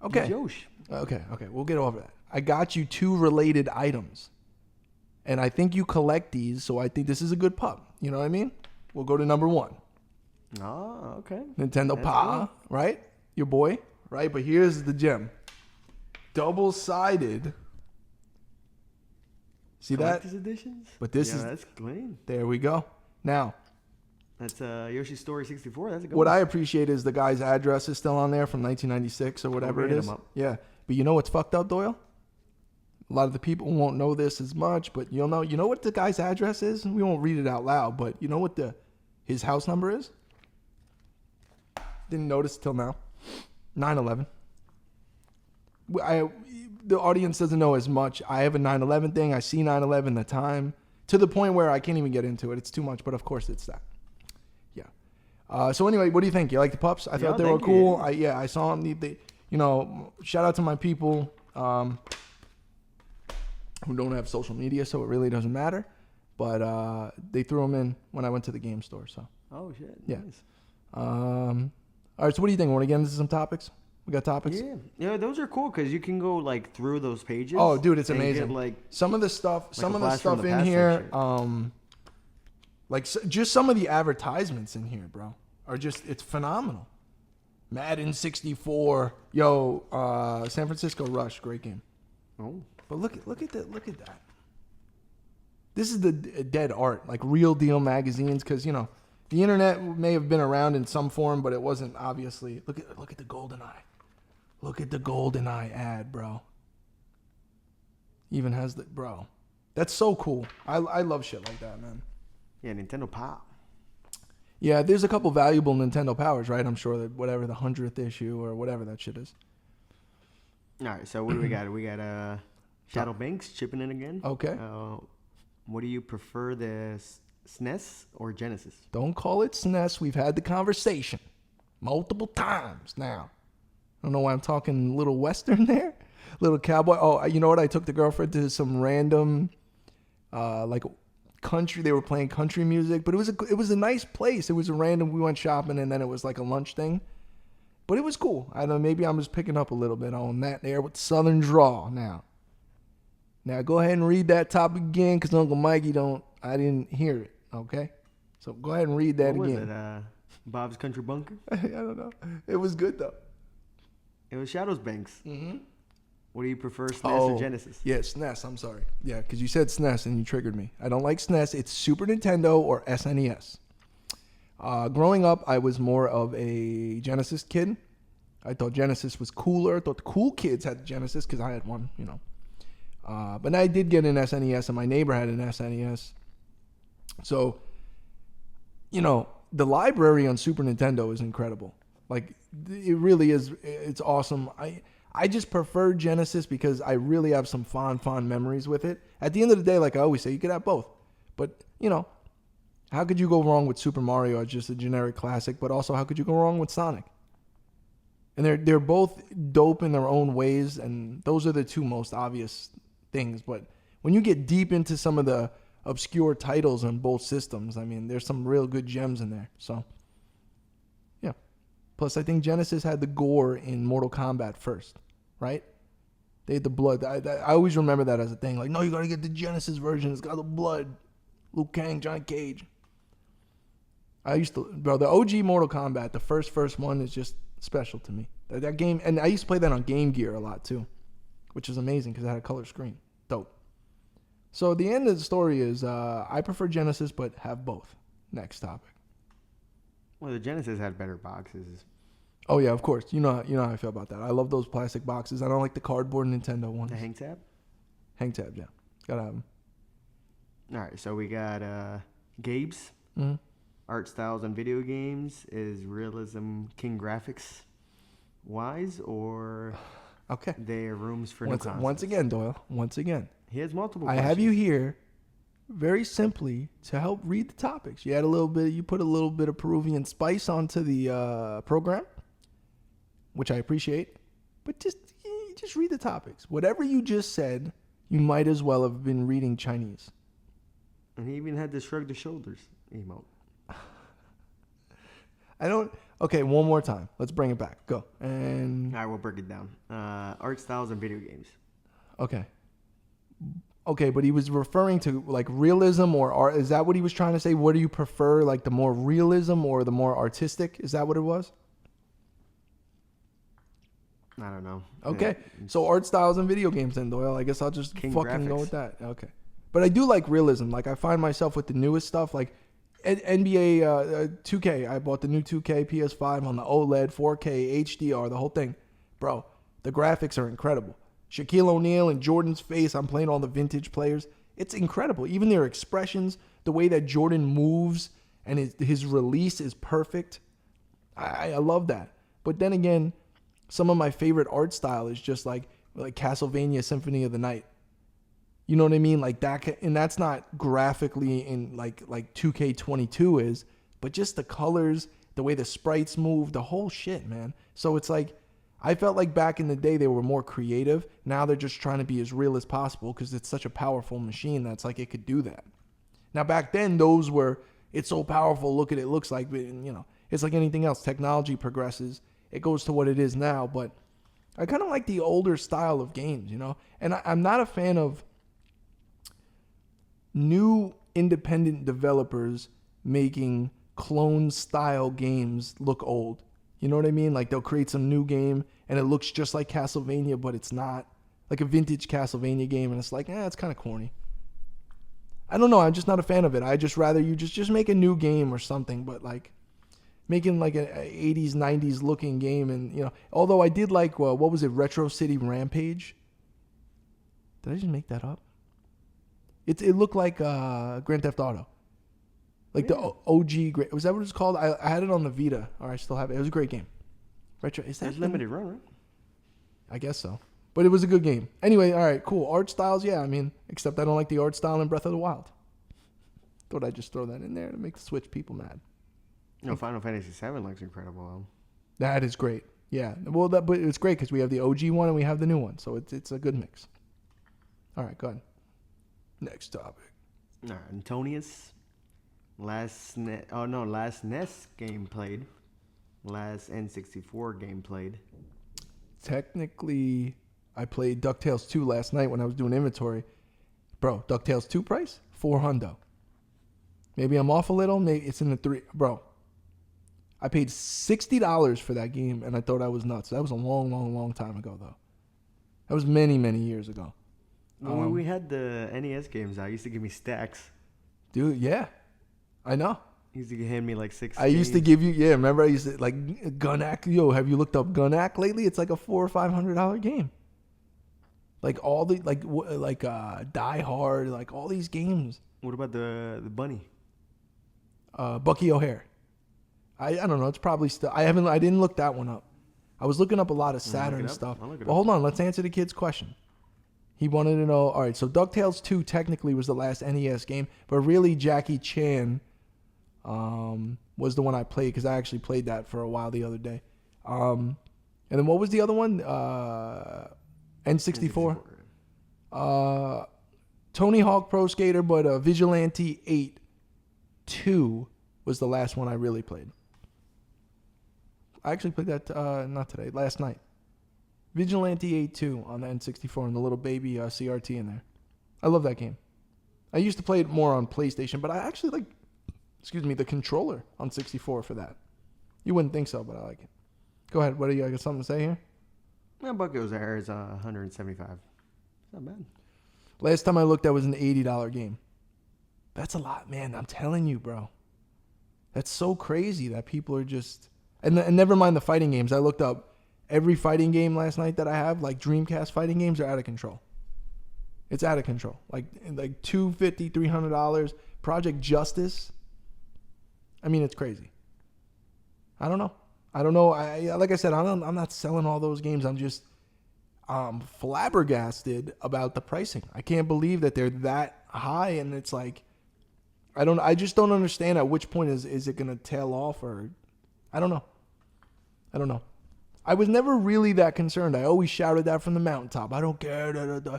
Okay. He's Yosh. Okay. We'll get over that. I got you 2 related items. And I think you collect these, so I think this is a good pup. You know what I mean? We'll go to number 1. Oh, okay. Nintendo That's Pa, right? Your boy, right? But here's the gem. Double-sided. See that? Collector's editions? But this yeah, is- that's clean. There we go. Now, That's Yoshi's Story 64. That's a good what one. I appreciate is the guy's address is still on there from 1996 or whatever we it hit is. him up. Yeah. But you know what's fucked up, Doyle? A lot of the people won't know this as much, but you'll know. You know what the guy's address is? We won't read it out loud, but you know what his house number is? Didn't notice till now. 911. The audience doesn't know as much. I have a 911 thing. I see 911 the time to the point where I can't even get into it. It's too much, but of course it's that. Yeah. So anyway, what do you think? You like the pups? I thought they were thank you, cool. yeah. I saw them. Shout out to my people who don't have social media, so it really doesn't matter. But they threw them in when I went to the game store. So Oh, shit. Yeah. Nice. all right. So what do you think? Want to get into some topics? We got topics. Yeah, those are cool because you can go like through those pages. Oh, dude, it's and amazing. Get, like, Some of the stuff, a blast from stuff the in past here, type shit. just some of the advertisements in here, bro, are it's phenomenal. Madden 64, San Francisco Rush, great game. oh, But look at that. This is the dead art, like real deal magazines, because the internet may have been around in some form, but it wasn't obviously. Look at the GoldenEye. Look at the GoldenEye ad, bro. Even has bro. That's so cool. I love shit like that, man. yeah, Nintendo Pop. Yeah, there's a couple valuable Nintendo Powers, right? I'm sure that whatever the 100th issue or whatever that shit is. All right, so what do we got? We got Shadow Banks chipping in again. Okay. What do you prefer, the SNES or Genesis? Don't call it SNES. We've had the conversation multiple times now. I don't know why I'm talking little Western there. Little cowboy. Oh, you know what? I took the girlfriend to some random, like country. They were playing country music, but it was a nice place. It was a random. We went shopping, and then it was like a lunch thing. But it was cool. I don't know. Maybe I'm just picking up a little bit on that there with Southern drawl now. Now go ahead and read that topic again, because Uncle Mikey I didn't hear it. Okay, so go ahead and read that What was again. it? Bob's Country Bunker? I don't know. It was good though. It was Shadows Banks. Mm-hmm. What do you prefer, SNES or Genesis? Yeah, SNES. I'm sorry. Yeah, because you said SNES and you triggered me. I don't like SNES. It's Super Nintendo or SNES. Growing up, I was more of a Genesis kid. I thought Genesis was cooler. I thought the cool kids had the Genesis because I had one, But I did get an SNES, and my neighbor had an SNES. So, the library on Super Nintendo is incredible. Like, it really is. It's awesome. I just prefer Genesis because I really have some fond memories with it. At the end of the day, like I always say, you could have both. But, you know, how could you go wrong with Super Mario as just a generic classic? But also, how could you go wrong with Sonic? And they're both dope in their own ways, and those are the two most obvious things. But when you get deep into some of the obscure titles on both systems, I mean, there's some real good gems in there. So, yeah. Plus, I think Genesis had the gore in Mortal Kombat first, right? They had the blood. I always remember that as a thing. Like, no, you got to get the Genesis version. It's got the blood. Liu Kang, Johnny Cage. The OG Mortal Kombat, the first one is just special to me. That game, and I used to play that on Game Gear a lot too, which is amazing because it had a color screen. Dope. So the end of the story is I prefer Genesis, but have both. Next topic. Well, the Genesis had better boxes. Oh yeah, of course. You know how I feel about that. I love those plastic boxes. I don't like the cardboard Nintendo ones. The hang tab? Hang tabs, yeah. Gotta have them. All right, so we got Gabe's. Mm-hmm. Art styles on video games. Is realism king graphics wise, or okay? There are rooms for once again, Doyle. Once again, he has multiple. I have you here, very simply to help read the topics. You put a little bit of Peruvian spice onto the program, which I appreciate. But just read the topics. Whatever you just said, you might as well have been reading Chinese. And he even had to shrug the shoulders emote. Okay, one more time. Let's bring it back. Go. And all right, we'll break it down. Art styles and video games. Okay, but he was referring to like realism or art. Is that what he was trying to say? What do you prefer, like the more realism or the more artistic? Is that what it was? I don't know. Okay, so art styles and video games then, Doyle. I guess I'll just fucking graphics. Go with that. Okay, but I do like realism. Like I find myself with the newest stuff, like NBA 2K. I bought the new 2K PS5 on the OLED, 4K, HDR, the whole thing. Bro, the graphics are incredible. Shaquille O'Neal and Jordan's face. I'm playing all the vintage players. It's incredible. Even their expressions, the way that Jordan moves and his release is perfect. I love that. But then again, some of my favorite art style is just like Castlevania Symphony of the Night. You know what I mean? Like that, and that's not graphically in like 2K22 is, but just the colors, the way the sprites move, the whole shit, man. So it's like, I felt like back in the day they were more creative. Now they're just trying to be as real as possible because it's such a powerful machine that's like it could do that. Now back then it's so powerful. Look at it, looks like, you know, it's like anything else. Technology progresses. It goes to what it is now, but I kind of like the older style of games, you know. And I'm not a fan of new independent developers making clone style games look old. You know what I mean? Like they'll create some new game and it looks just like Castlevania, but it's not. Like a vintage Castlevania game, and it's like, it's kind of corny. I don't know. I'm just not a fan of it. I just rather you just make a new game or something, but like making like an 80s, 90s looking game. And, you know, although I did like, what was it? Retro City Rampage. Did I just make that up? It looked like Grand Theft Auto. Like the OG. Was that what it's called? I had it on the Vita, or I still have it. It was a great game. Retro. Is that limited run, right? I guess so. But it was a good game. Anyway, all right, cool. Art styles, yeah. I mean, except I don't like the art style in Breath of the Wild. Thought I'd just throw that in there to make the Switch people mad. No, Final Fantasy VII looks incredible. That is great. Yeah. Well, but it's great because we have the OG one and we have the new one, so it's a good mix. All right, go ahead. Next topic. All right, Antonius. Last NES game played. Last N64 game played. Technically, I played DuckTales 2 last night when I was doing inventory. Bro, DuckTales 2 price? $400. Maybe I'm off a little. Maybe it's in the $3. Bro, I paid $60 for that game, and I thought I was nuts. That was a long, long, long time ago, though. That was many, many years ago. When we had the NES games, I used to give me stacks. Dude, yeah. I know. He used to hand me like 6 I used to give you, remember I used to, like, Gunac. Yo, have you looked up Gunac lately? It's like a $400 or $500 game. Like all the, Die Hard, like all these games. What about the bunny? Bucky O'Hare. I don't know. It's probably still. I didn't look that one up. I was looking up a lot of Saturn stuff. But hold on, let's answer the kid's question. He wanted to know. All right, so DuckTales 2 technically was the last NES game, but really Jackie Chan was the one I played because I actually played that for a while the other day. And then what was the other one? N64. Tony Hawk Pro Skater, but Vigilante 8 2 was the last one I really played. I actually played that not today, last night. Vigilante 8 2 on the N64 and the little baby CRT in there. I love that game. I used to play it more on PlayStation, but I actually like, the controller on 64 for that. You wouldn't think so, but I like it. Go ahead. What do you got something to say here? My Bucko's there is 175. It's not bad. Last time I looked, that was an $80 game. That's a lot, man. I'm telling you, bro. That's so crazy that people are just... And never mind the fighting games. I looked up every fighting game last night that I have, like Dreamcast fighting games, are out of control. It's out of control. Like $250, $300. Project Justice. I mean, it's crazy. I don't know. Like I said, I'm not selling all those games. I'm just flabbergasted about the pricing. I can't believe that they're that high, and it's like I just don't understand at which point is it gonna tail off, or I don't know. I was never really that concerned. I always shouted that from the mountaintop. I don't care. Da, da, da.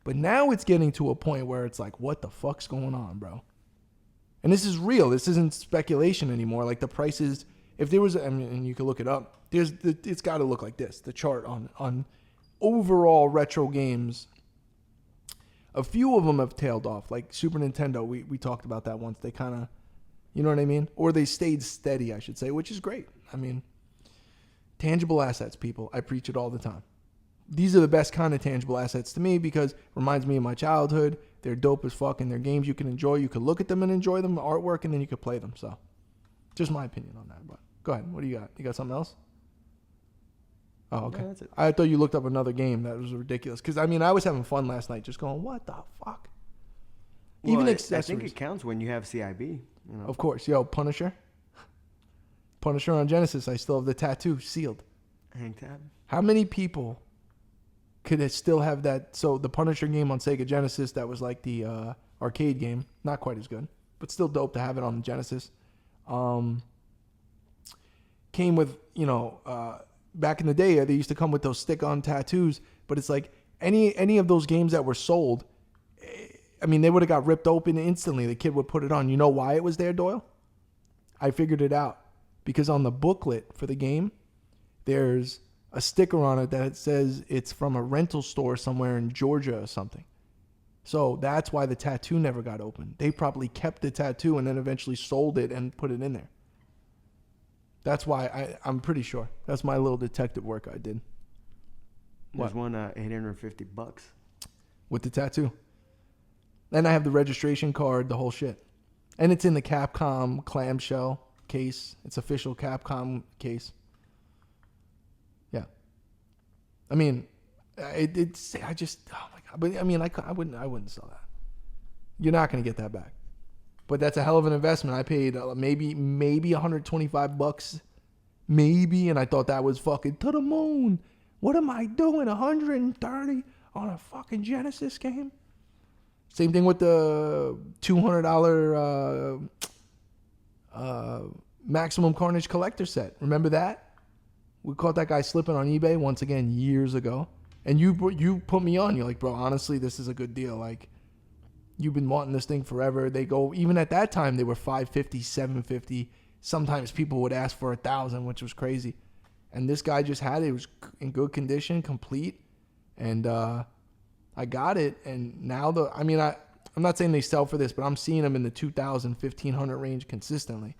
But now it's getting to a point where it's like, what the fuck's going on, bro? And this is real. This isn't speculation anymore. Like the prices, if there was, and you can look it up. It's got to look like this. The chart on overall retro games. A few of them have tailed off. Like Super Nintendo, we talked about that once. They kind of, you know what I mean? Or they stayed steady, I should say, which is great. I mean, tangible assets, people. I preach it all the time. These are the best kind of tangible assets to me because it reminds me of my childhood. They're dope as fuck, and they're games you can enjoy. You can look at them and enjoy them, artwork, and then you can play them. So, just my opinion on that. But go ahead. What do you got? You got something else? Oh, okay. Yeah, that's it. I thought you looked up another game. That was ridiculous. Because, I mean, I was having fun last night just going, what the fuck? Well, Even I accessories. think it counts when you have CIB. You know? Of course. Yo, Punisher. Punisher on Genesis. I still have the tattoo sealed. Hang tab. How many people could it still have that? So the Punisher game on Sega Genesis, that was like the arcade game. Not quite as good, but still dope to have it on the Genesis. Came with, back in the day, they used to come with those stick-on tattoos, but it's like any of those games that were sold, I mean, they would have got ripped open instantly. The kid would put it on. You know why it was there, Doyle? I figured it out. Because on the booklet for the game, there's a sticker on it that says it's from a rental store somewhere in Georgia or something. So that's why the tattoo never got opened. They probably kept the tattoo and then eventually sold it and put it in there. That's why I'm pretty sure. That's my little detective work I did. There's one $850 with the tattoo. And I have the registration card, the whole shit. And it's in the Capcom clamshell case. It's official Capcom case. Yeah. I mean, it's I just, oh my God. But I mean, I wouldn't sell that. You're not going to get that back. But that's a hell of an investment. I paid maybe $125, maybe, and I thought that was fucking to the moon. What am I doing? $130 on a fucking Genesis game? Same thing with the $200 Maximum Carnage collector set. Remember that? We caught that guy slipping on eBay once again years ago, and you put me on. You're like, bro, honestly, this is a good deal. Like, you've been wanting this thing forever. They go, even at that time, they were $550, $750. Sometimes people would ask for $1,000, which was crazy. And this guy just had it. It was in good condition, complete. And I got it. And now I'm not saying they sell for this, but I'm seeing them in the $2,000, $1,500 range consistently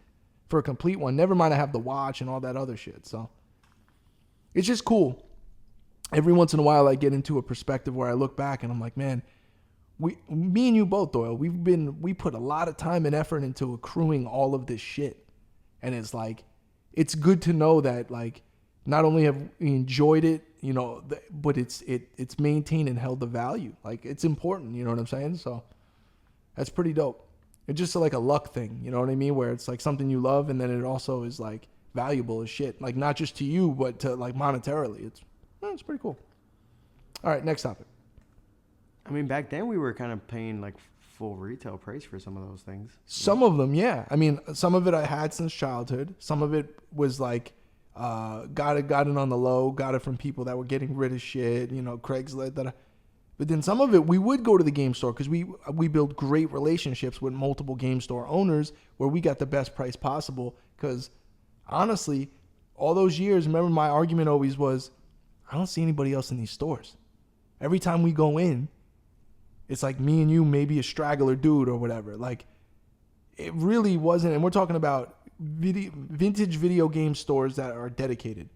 for a complete one. Never mind, I have the watch and all that other shit. So it's just cool. Every once in a while, I get into a perspective where I look back and I'm like, man, me and you both, Doyle, we put a lot of time and effort into accruing all of this shit. And it's like, it's good to know that, like, not only have we enjoyed it, but it's maintained and held the value. Like, it's important, you know what I'm saying? So that's pretty dope. It's just like a luck thing, you know what I mean? Where it's like something you love, and then it also is like valuable as shit. Like not just to you, but to like monetarily. It's pretty cool. All right, next topic. I mean, back then we were kind of paying like full retail price for some of those things. Some of them, yeah. I mean, some of it I had since childhood. Some of it was like, got it on the low, got it from people that were getting rid of shit, you know, Craigslist. But then some of it, we would go to the game store because we built great relationships with multiple game store owners where we got the best price possible. Because honestly, all those years, remember my argument always was, I don't see anybody else in these stores. Every time we go in, it's like me and you, maybe a straggler dude or whatever. Like, it really wasn't. And we're talking about vintage video game stores that are dedicated,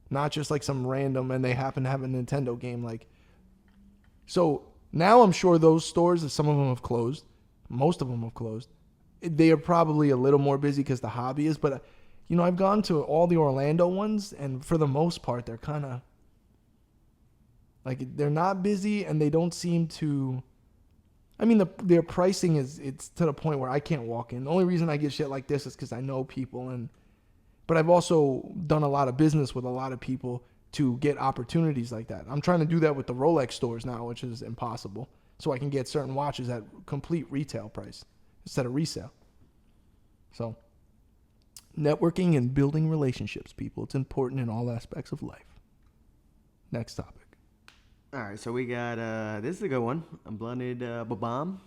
not just like some random and they happen to have a Nintendo game. Like, so now I'm sure those stores, some of them have closed. Most of them have closed. They are probably a little more busy because the hobby is. But, you know, I've gone to all the Orlando ones, and for the most part, they're kind of like, they're not busy and they don't seem to. I mean, their pricing it's to the point where I can't walk in. The only reason I get shit like this is because I know people, but I've also done a lot of business with a lot of people to get opportunities like that. I'm trying to do that with the Rolex stores now, which is impossible. So I can get certain watches at complete retail price instead of resale. So networking and building relationships, people. It's important in all aspects of life. Next topic. All right, so we got, this is a good one. A blended Babam,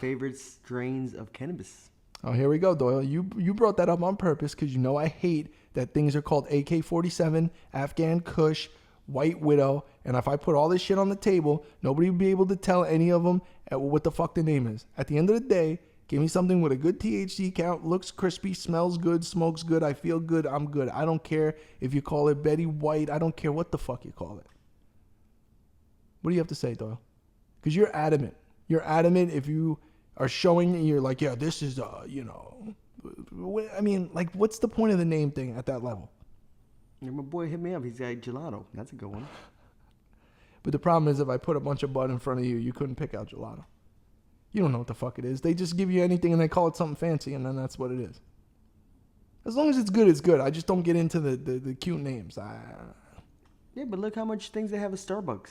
favorite strains of cannabis. Oh, here we go, Doyle. You brought that up on purpose because you know I hate that things are called AK-47, Afghan Kush, White Widow, and if I put all this shit on the table, nobody would be able to tell any of them what the fuck the name is. At the end of the day, give me something with a good THC count, looks crispy, smells good, smokes good, I feel good, I'm good. I don't care if you call it Betty White. I don't care what the fuck you call it. What do you have to say, Doyle? Because you're adamant. You're adamant if you are showing, you're like, yeah, this is, you know. I mean, like, what's the point of the name thing at that level? Yeah, my boy hit me up. He's got gelato. That's a good one. But the problem is if I put a bunch of bud in front of you, you couldn't pick out gelato. You don't know what the fuck it is. They just give you anything and they call it something fancy, and then that's what it is. As long as it's good, it's good. I just don't get into the cute names. Yeah, but look how much things they have at Starbucks.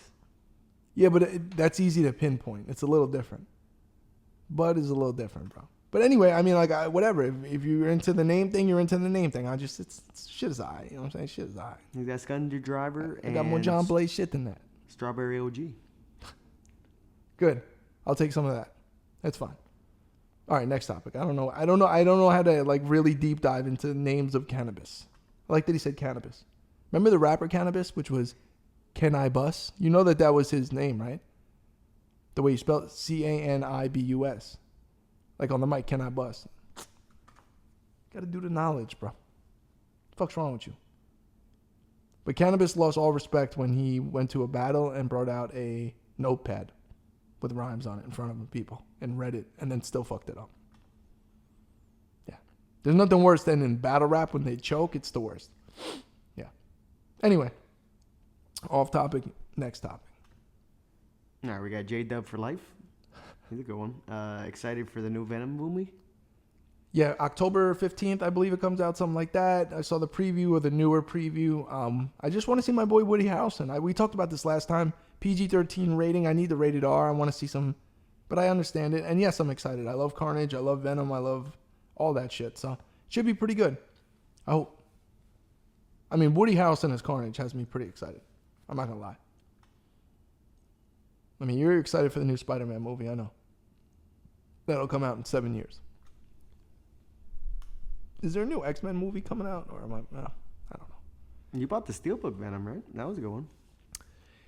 Yeah, but that's easy to pinpoint. It's a little different. Bud is a little different, bro. But anyway, I mean, like, whatever. If you're into the name thing, you're into the name thing. It's shit is I. You know what I'm saying? Shit is I. He's got Scunder Driver. I got more John Blaze shit than that. Strawberry OG. Good. I'll take some of that. That's fine. All right, next topic. I don't know how to like really deep dive into names of cannabis. I like that he said cannabis. Remember the rapper Cannabis, which was Can I Bus? You know that was his name, right? The way you spell it, Canibus. Like on the mic, Can I Bus? Gotta do the knowledge, bro. What the fuck's wrong with you? But Cannabis lost all respect when he went to a battle and brought out a notepad with rhymes on it in front of people and read it and then still fucked it up. Yeah. There's nothing worse than in battle rap when they choke. It's the worst. Yeah. Anyway. Off topic. Next topic. All right, we got J-Dub for life. He's a good one. Excited for the new Venom movie? Yeah, October 15th, I believe it comes out, something like that. I saw the preview or the newer preview. I just want to see my boy Woody Harrelson. We talked about this last time. PG-13 rating. I need the rated R. I want to see some, but I understand it. And yes, I'm excited. I love Carnage. I love Venom. I love all that shit. So it should be pretty good. I hope. I mean, Woody Harrelson as Carnage has me pretty excited. I'm not going to lie. I mean, you're excited for the new Spider-Man movie, I know. That'll come out in 7 years. Is there a new X-Men movie coming out? Or am I don't know. You bought the Steelbook Venom, right? That was a good one.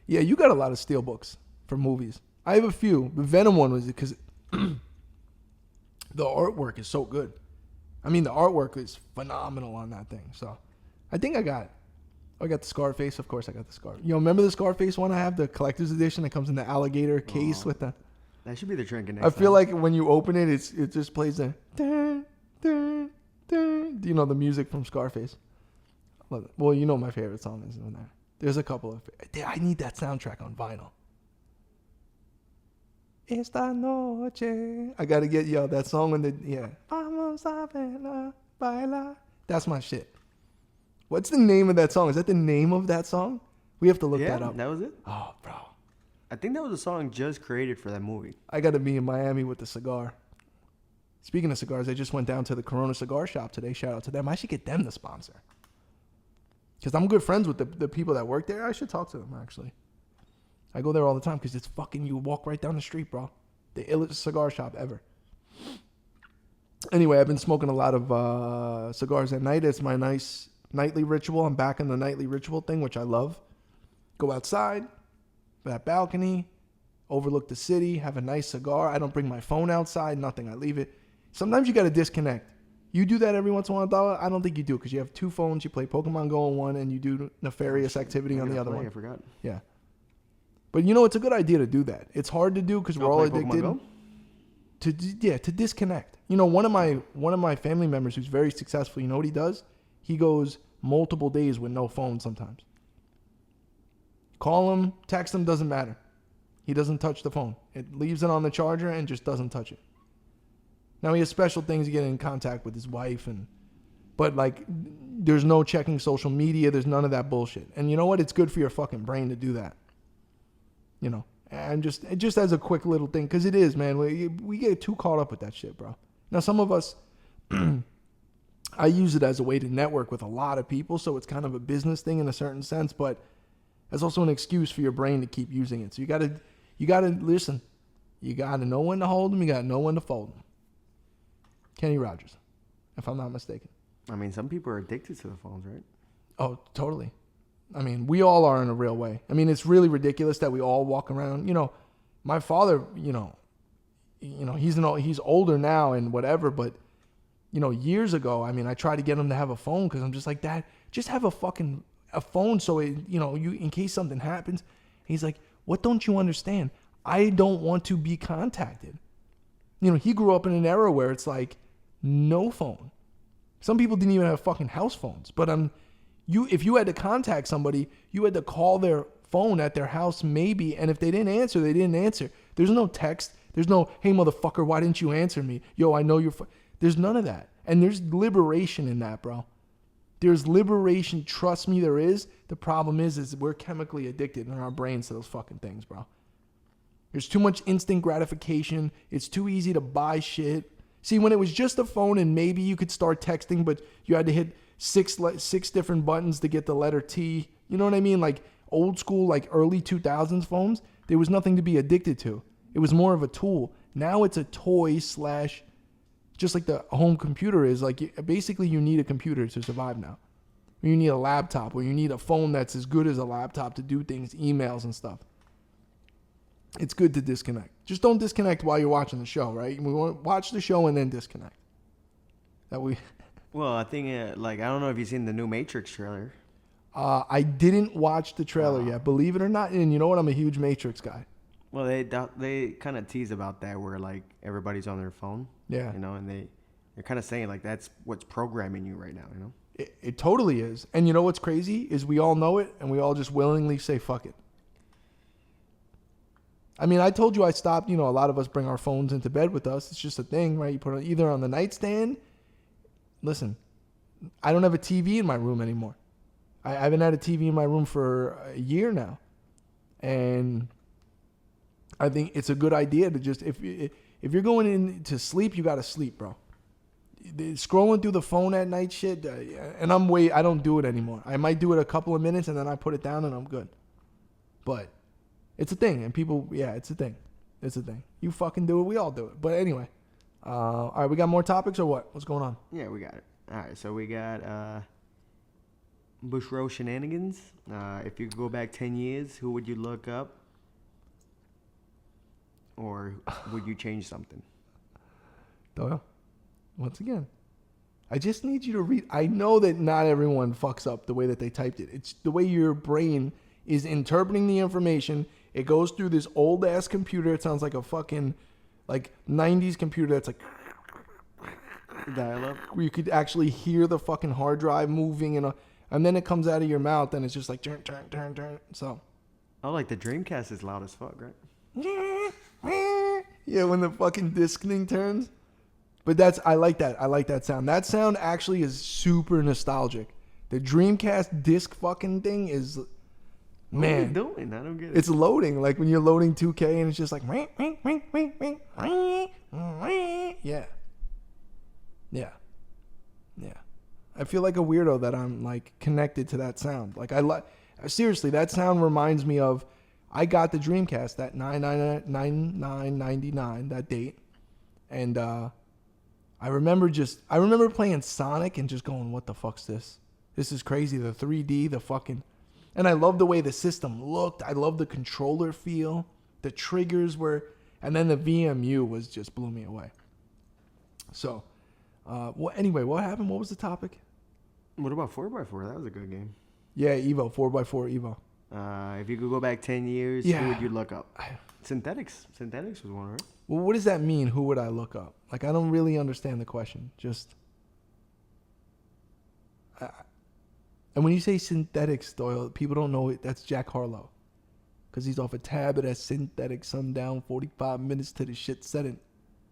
Yeah, you got a lot of steelbooks for movies. I have a few. The Venom one was because the artwork is so good. I mean, the artwork is phenomenal on that thing. So I think I got the Scarface. Of course, I got the Scar. You know, remember the Scarface one I have? The collector's edition that comes in the alligator case with the... That should be the trinket next I feel time. like when you open it, it just plays the... Dun, dun, dun. Do you know the music from Scarface? Love it. Well, you know my favorite song is in there. There's a couple of... I need that soundtrack on vinyl. Esta noche. I gotta get that song when Vamos a bailar. That's my shit. What's the name of that song? Is that the name of that song? We have to look that up. That was it. Oh, bro. I think that was a song just created for that movie. I gotta be in Miami with the cigar. Speaking of cigars, I just went down to the Corona cigar shop today. Shout out to them. I should get them the sponsor. Because I'm good friends with the people that work there. I should talk to them, actually. I go there all the time because it's fucking, you walk right down the street, bro. The illest cigar shop ever. Anyway, I've been smoking a lot of cigars at night. It's my nice nightly ritual. I'm back in the nightly ritual thing, which I love. Go outside, that balcony, overlook the city, have a nice cigar. I don't bring my phone outside, nothing. I leave it. Sometimes you got to disconnect. You do that every once in a while, I don't think you do, because you have two phones. You play Pokemon Go on one, and you do nefarious activity on the other one. I forgot. Yeah. But it's a good idea to do that. It's hard to do because we're all addicted. To disconnect. One of my family members who's very successful, you know what he does? He goes multiple days with no phone sometimes. Call him, text him, doesn't matter. He doesn't touch the phone. It leaves it on the charger and just doesn't touch it. Now he has special things to get in contact with his wife, but like there's no checking social media. There's none of that bullshit. And you know what? It's good for your fucking brain to do that. And just as a quick little thing, because it is, man. We get too caught up with that shit, bro. Now some of us, I use it as a way to network with a lot of people, so it's kind of a business thing in a certain sense, but it's also an excuse for your brain to keep using it. So you gotta listen. You gotta know when to hold them. You gotta know when to fold them. Kenny Rogers, if I'm not mistaken. I mean, some people are addicted to the phones, right? Oh, totally. I mean, we all are in a real way. I mean, it's really ridiculous that we all walk around. My father, he's older now and whatever, but years ago, I mean, I tried to get him to have a phone because I'm just like, Dad, just have a phone so you in case something happens. And he's like, what don't you understand? I don't want to be contacted. He grew up in an era where it's like no phone. Some people didn't even have fucking house phones, but if you had to contact somebody, you had to call their phone at their house maybe, and if they didn't answer, they didn't answer. There's no text. There's no, hey, motherfucker, why didn't you answer me? Yo, I know you're... There's none of that. And there's liberation in that, bro. There's liberation. Trust me, there is. The problem is we're chemically addicted in our brains to those fucking things, bro. There's too much instant gratification. It's too easy to buy shit. See, when it was just a phone and maybe you could start texting, but you had to hit six different buttons to get the letter T. You know what I mean? Like old school, like early 2000s phones, there was nothing to be addicted to. It was more of a tool. Now it's a toy / just like the home computer is. Like basically you need a computer to survive now. You need a laptop or you need a phone that's as good as a laptop to do things, emails and stuff. It's good to disconnect. Just don't disconnect while you're watching the show, right? We want to watch the show and then disconnect. Well, I think, I don't know if you've seen the new Matrix trailer. I didn't watch the trailer yet, believe it or not. And you know what? I'm a huge Matrix guy. Well, they kind of tease about that where, like, everybody's on their phone. Yeah. And they're kind of saying, like, that's what's programming you right now, It totally is. And you know what's crazy is we all know it, and we all just willingly say, fuck it. I mean, I told you I stopped. A lot of us bring our phones into bed with us. It's just a thing, right? You put it either on the nightstand. Listen, I don't have a TV in my room anymore. I haven't had a TV in my room for a year now. And I think it's a good idea to just, if you're going in to sleep, you got to sleep, bro. Scrolling through the phone at night shit, and I don't do it anymore. I might do it a couple of minutes and then I put it down and I'm good. But it's a thing, and people, it's a thing. It's a thing. You fucking do it, we all do it. But anyway, all right, we got more topics or what? What's going on? Yeah, we got it. All right, so we got Bushro shenanigans. If you could go back 10 years, who would you look up? Or would you change something? Doyle, once again, I just need you to read. I know that not everyone fucks up the way that they typed it. It's the way your brain is interpreting the information. It goes through this old ass computer. It sounds like a fucking 90s computer that's like Dial up. where you could actually hear the fucking hard drive moving and then it comes out of your mouth and it's just like turn, turn, turn, turn. So Oh, like the Dreamcast is loud as fuck, right? Yeah, when the fucking disc thing turns. But I like that. I like that sound. That sound actually is super nostalgic. The Dreamcast disc fucking thing is, man. What are you doing? I don't get it. It's loading. Like when you're loading 2K and it's just like, yeah. Yeah. Yeah. I feel like a weirdo that I'm like connected to that sound. Like seriously, that sound reminds me of, I got the Dreamcast, that 9/9/99, that date. And I remember playing Sonic and just going, what the fuck's this? This is crazy. The 3D, the fucking, and I love the way the system looked. I love the controller feel. The triggers were, and then the VMU was just blew me away. So, anyway, what happened? What was the topic? What about 4x4? That was a good game. Yeah, Evo, 4x4 Evo. If you could go back 10 years, Yeah. who would you look up? Synthetics. Synthetics was one, right? Well, what does that mean? Who would I look up? Like, I don't really understand the question. Just, and when you say synthetics, Doyle, people don't know it. That's Jack Harlow, because he's off a tab at synthetic sundown, 45 minutes to the shit setting.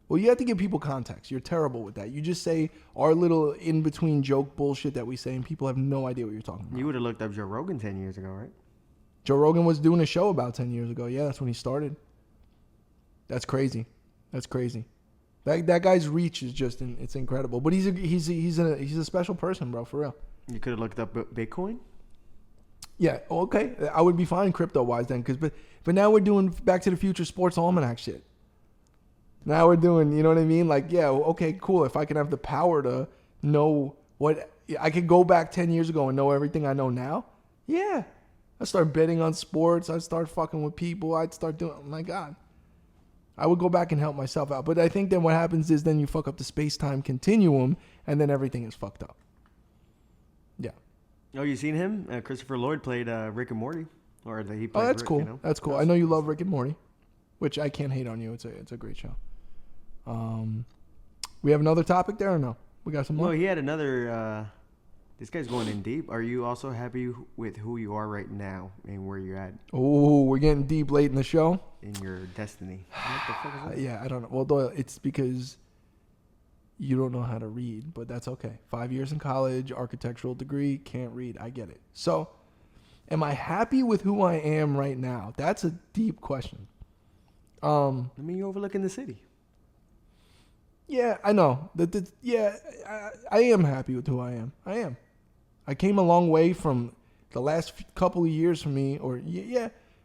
Well, you have to give people context. You're terrible with that. You just say our little in-between joke bullshit that we say, and people have no idea what you're talking about. You would have looked up Joe Rogan 10 years ago, right? Joe Rogan was doing a show about 10 years ago. Yeah, that's when he started. That's crazy. That's crazy. That guy's reach is just it's incredible. But he's a special person, bro, for real. You could have looked up Bitcoin. Yeah, okay. I would be fine crypto-wise then, but now we're doing Back to the Future Sports Almanac shit. Now we're doing, you know what I mean? Like, yeah, okay, cool. If I can have the power to know what, I could go back 10 years ago and know everything I know now. Yeah. I'd start betting on sports. I'd start fucking with people. I'd start doing, oh my God. I would go back and help myself out. But I think then what happens is then you fuck up the space-time continuum and then everything is fucked up. Yeah. Oh, you seen him? Christopher Lloyd played Rick and Morty. He played Oh, that's Rick, cool. You know? That's cool. I know you love Rick and Morty, which I can't hate on you. It's a great show. We have another topic there or no? We got some more? Well, he had another. This guy's going in deep. Are you also happy with who you are right now and where you're at Oh, we're getting deep late in the show. in your destiny? What the fuck is that? Yeah, I don't know. Well, Doyle, it's because you don't know how to read, but that's okay. 5 years in college, architectural degree, can't read. I get it. So, am I happy with who I am right now? That's a deep question. I mean, you're overlooking the city. Yeah, I know. I am happy with who I am. I am. I came a long way from the last couple of years for me, or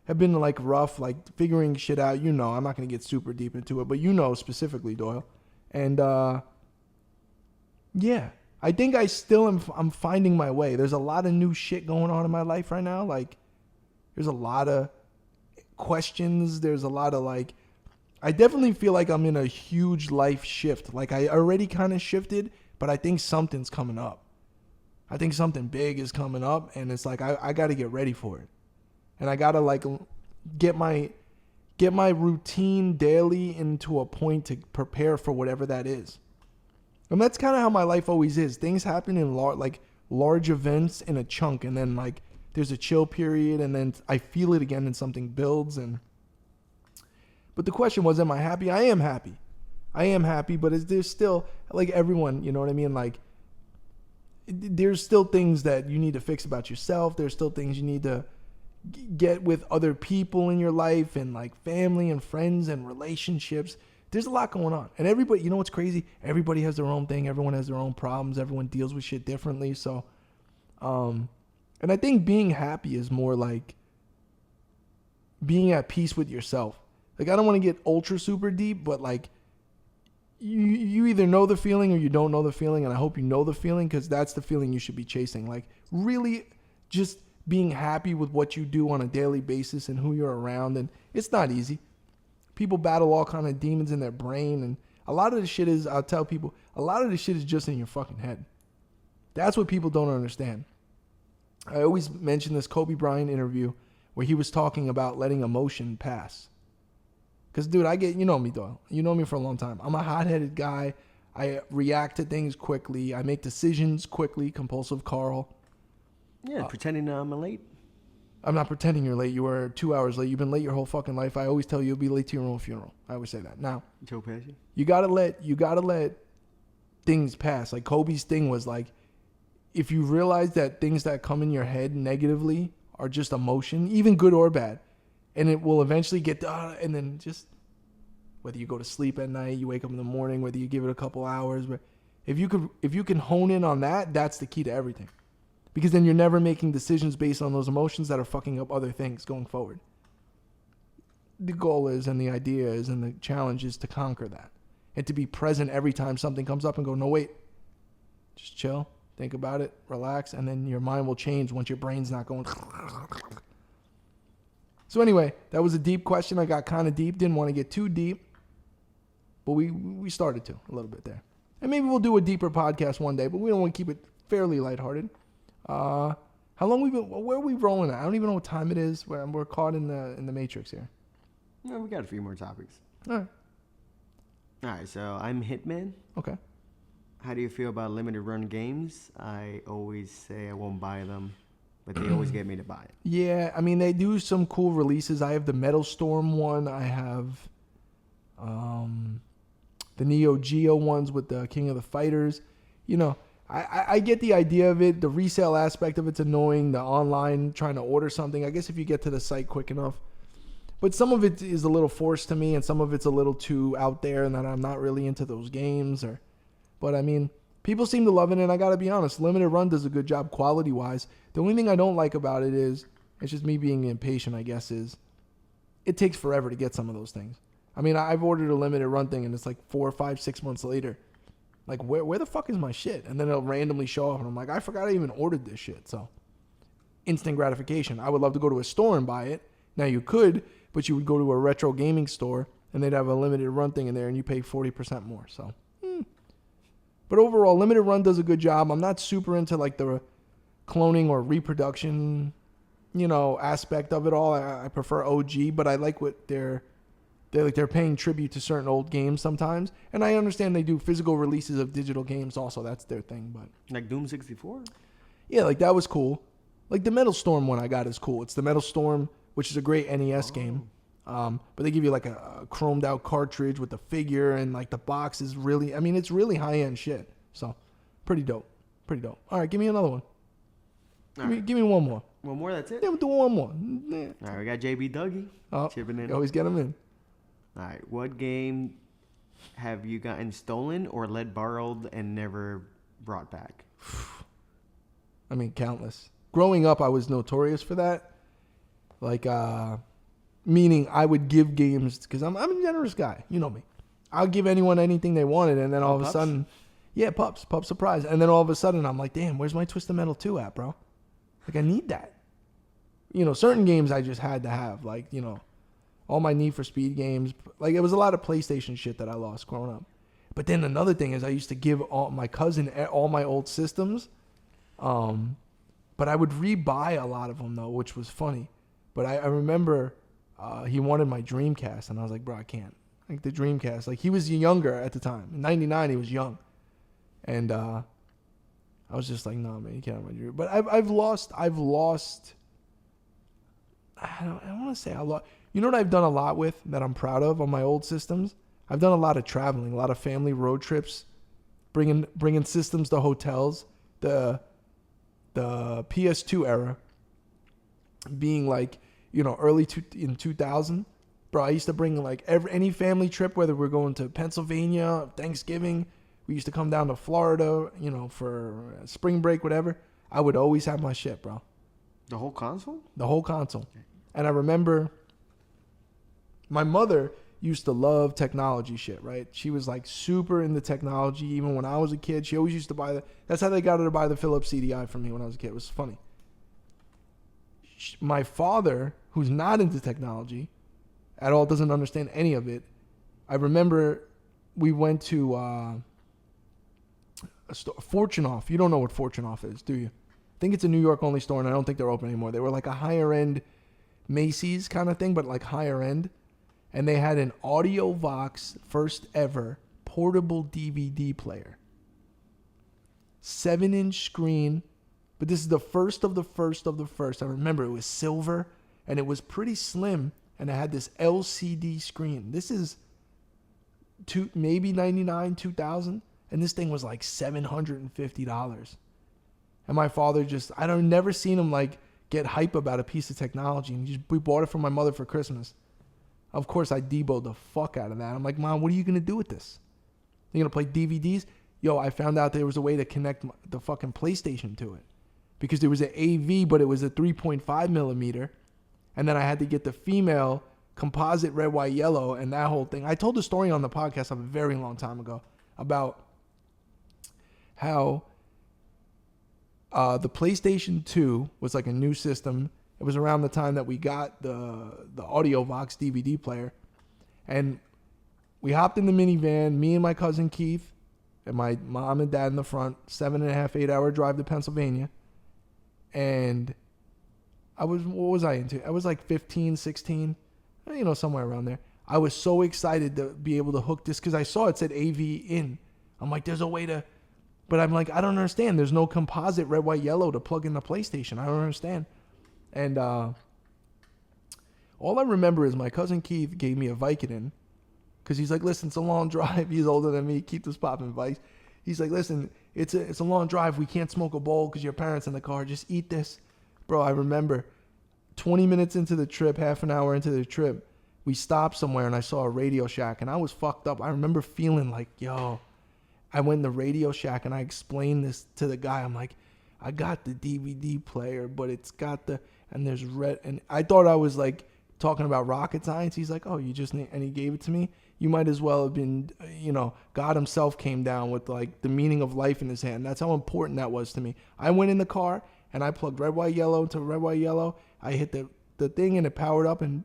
have been like rough, like figuring shit out. You know, I'm not going to get super deep into it, but you know specifically, Doyle. And yeah, I think I still am. I'm finding my way. There's a lot of new shit going on in my life right now. Like, there's a lot of questions. There's a lot of like, I definitely feel like I'm in a huge life shift. Like, I already kind of shifted, but I think something's coming up. I think something big is coming up, and it's like I got to get ready for it. And I got to like get my routine daily into a point to prepare for whatever that is. And that's kind of how my life always is. Things happen in large events in a chunk, and then like there's a chill period, and then I feel it again and something builds. But the question was, am I happy? I am happy. I am happy, but there's still, like everyone, you know what I mean? Like, there's still things that you need to fix about yourself. There's still things you need to get with other people in your life, and like family and friends and relationships. There's a lot going on. And everybody, you know what's crazy? Everybody has their own thing. Everyone has their own problems. Everyone deals with shit differently. So, and I think being happy is more like being at peace with yourself. Like, I don't want to get ultra super deep, but like you either know the feeling or you don't know the feeling. And I hope you know the feeling, because that's the feeling you should be chasing. Like, really just being happy with what you do on a daily basis and who you're around. And it's not easy. People battle all kind of demons in their brain. And a lot of the shit is, I'll tell people, a lot of the shit is just in your fucking head. That's what people don't understand. I always mention this Kobe Bryant interview where he was talking about letting emotion pass. Because, dude, you know me, Doyle. You know me for a long time. I'm a hot-headed guy. I react to things quickly. I make decisions quickly. Compulsive Carl. Yeah, pretending I'm late. I'm not pretending you're late. You were 2 hours late. You've been late your whole fucking life. I always tell you you'll be late to your own funeral. I always say that. Now, Joe Pesci. you gotta let things pass. Like Kobe's thing was like, if you realize that things that come in your head negatively are just emotion, even good or bad, and it will eventually get and then just whether you go to sleep at night, you wake up in the morning, whether you give it a couple hours, but if you can hone in on that, that's the key to everything. Because then you're never making decisions based on those emotions that are fucking up other things going forward. The goal is, and the idea is, and the challenge is to conquer that. And to be present every time something comes up and go, no, wait. Just chill, think about it, relax, and then your mind will change once your brain's not going. So anyway, that was a deep question. I got kind of deep. Didn't want to get too deep. But we started to a little bit there. And maybe we'll do a deeper podcast one day, but we don't want to keep it fairly lighthearted. How long where are we rolling at? I don't even know what time it is. We're caught in the matrix here. No, we got a few more topics. All right, so I'm Hitman. Okay. How do you feel about limited run games? I always say I won't buy them, but they always get me to buy it. Yeah, I mean, they do some cool releases. I have the Metal Storm one. I have the Neo Geo ones with the King of the Fighters. You know, I get the idea of it. The resale aspect of it's annoying. The online trying to order something. I guess if you get to the site quick enough. But some of it is a little forced to me, and some of it's a little too out there, and that I'm not really into those games. But I mean, people seem to love it, and I gotta be honest, Limited Run does a good job quality-wise. The only thing I don't like about it is, it's just me being impatient, I guess, is it takes forever to get some of those things. I mean, I've ordered a Limited Run thing, and it's like 4 or 5, 6 months later. Like, where the fuck is my shit? And then it'll randomly show up, and I'm like, I forgot I even ordered this shit. So, instant gratification. I would love to go to a store and buy it. Now, you could, but you would go to a retro gaming store, and they'd have a Limited Run thing in there, and you pay 40% more. So, But overall, Limited Run does a good job. I'm not super into, like, the cloning or reproduction, aspect of it all. I prefer OG, but I like what they're paying tribute to certain old games sometimes, and I understand they do physical releases of digital games also. That's their thing, but like Doom 64. Yeah, like that was cool. Like the Metal Storm one I got is cool. It's the Metal Storm, which is a great NES game. But they give you like a chromed out cartridge with the figure, and like the box is really, I mean, it's really high end shit. So pretty dope. All right, give me another one. Give me one more. One more, that's it? Yeah, we'll do one more. All right, we got JB Dougie chipping in. You always get them in. All right, what game have you gotten stolen or let borrowed and never brought back? I mean, countless. Growing up, I was notorious for that. Like, meaning I would give games, because I'm a generous guy. You know me. I'll give anyone anything they wanted, and then all of a sudden, yeah, Pup Surprise. And then all of a sudden, I'm like, damn, where's my Twisted Metal 2 at, bro? Like, I need that. Certain games I just had to have. Like, all my Need for Speed games. Like, it was a lot of PlayStation shit that I lost growing up. But then another thing is I used to give my cousin all my old systems. But I would rebuy a lot of them, though, which was funny. But I remember he wanted my Dreamcast, and I was like, bro, I can't. Like, the Dreamcast. Like, he was younger at the time. In 99, he was young. And I was just like, no, man, you can't have my Dream. But I've lost. I don't want to say I lost. You know what I've done a lot with that I'm proud of on my old systems? I've done a lot of traveling, a lot of family road trips, bringing systems to hotels. The PS2 era being like, early in 2000. Bro, I used to bring like any family trip, whether we're going to Pennsylvania, Thanksgiving, we used to come down to Florida, for spring break, whatever. I would always have my shit, bro. The whole console? The whole console. And I remember my mother used to love technology shit, right? She was like super into technology. Even when I was a kid, she always used to buy that's how they got her to buy the Philips CDI for me when I was a kid. It was funny. My father, who's not into technology at all, doesn't understand any of it. I remember we went to a store, Fortune Off. You don't know what Fortune Off is, do you? I think it's a New York only store, and I don't think they're open anymore. They were like a higher end Macy's kind of thing, but like higher end. And they had an AudioVox first ever portable DVD player. 7-inch screen, But this is the first of the first of the first. I remember it was silver, and it was pretty slim, and it had this LCD screen. This is maybe 99, 2000, and this thing was like $750. And my father never seen him like get hype about a piece of technology. And we bought it for my mother for Christmas. Of course, I deboed the fuck out of that. I'm like, Mom, what are you gonna do with this? You gonna play DVDs? Yo, I found out there was a way to connect the fucking PlayStation to it, because there was an AV, but it was a 3.5 millimeter, and then I had to get the female composite red, white, yellow, and that whole thing. I told the story on the podcast a very long time ago about how the PlayStation 2 was like a new system. It was around the time that we got the AudioVox DVD player, and we hopped in the minivan, me and my cousin Keith, and my mom and dad in the front, 7.5, 8-hour drive to Pennsylvania. And what was I into? I was like 15, 16, somewhere around there. I was so excited to be able to hook this because I saw it said AV in. I'm like, there's a way to, but I'm like, I don't understand. There's no composite red, white, yellow to plug in the PlayStation. I don't understand. And all I remember is my cousin Keith gave me a Vicodin, because he's like, listen, it's a long drive. He's older than me. Keith was popping Vikes. He's like, listen, it's a long drive. We can't smoke a bowl because your parents in the car. Just eat this. Bro, I remember 20 minutes into the trip, half an hour into the trip, we stopped somewhere and I saw a Radio Shack, and I was fucked up. I remember feeling like, yo, I went in the Radio Shack and I explained this to the guy. I'm like, I got the DVD player, but it's got and there's red. And I thought I was like talking about rocket science. He's like, oh, you just need, and he gave it to me. You might as well have been, God himself came down with like the meaning of life in his hand. That's how important that was to me. I went in the car and I plugged red, white, yellow to red, white, yellow. I hit the thing and it powered up, and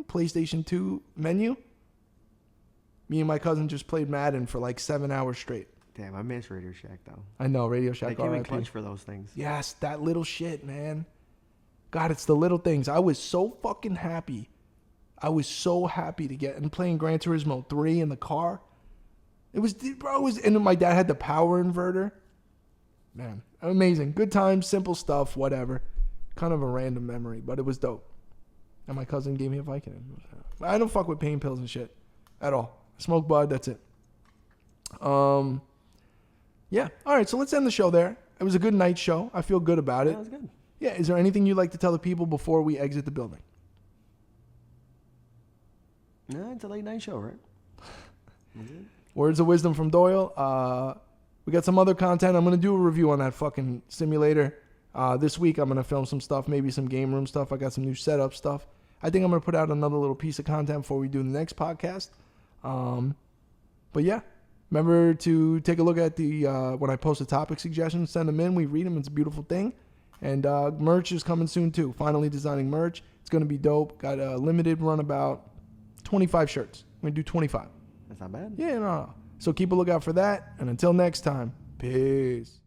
PlayStation 2 menu. Me and my cousin just played Madden for like 7 hours straight. Damn, I miss Radio Shack though. I know, Radio Shack. They came in RIP. clutch for those things. Yes, that little shit, man. God, it's the little things. I was so fucking happy. I was so happy to get and playing Gran Turismo 3 in the car. And then my dad had the power inverter. Man, amazing. Good times, simple stuff, whatever. Kind of a random memory, but it was dope. And my cousin gave me a Vicodin. I don't fuck with pain pills and shit at all. I smoke bud, that's it. Yeah. All right, so let's end the show there. It was a good night show. I feel good about it. That was good. Yeah, is there anything you'd like to tell the people before we exit the building? No, it's a late night show, right? Words of wisdom from Doyle. We got some other content. I'm going to do a review on that fucking simulator. This week I'm going to film some stuff, maybe some game room stuff. I got some new setup stuff. I think I'm going to put out another little piece of content before we do the next podcast. But yeah, remember to take a look at the when I post a topic suggestions, send them in. We read them. It's a beautiful thing. And merch is coming soon too. Finally designing merch. It's going to be dope. Got a limited run, about 25 shirts. I'm going to do 25. That's not bad. Yeah, no. So keep a lookout for that. And until next time, peace.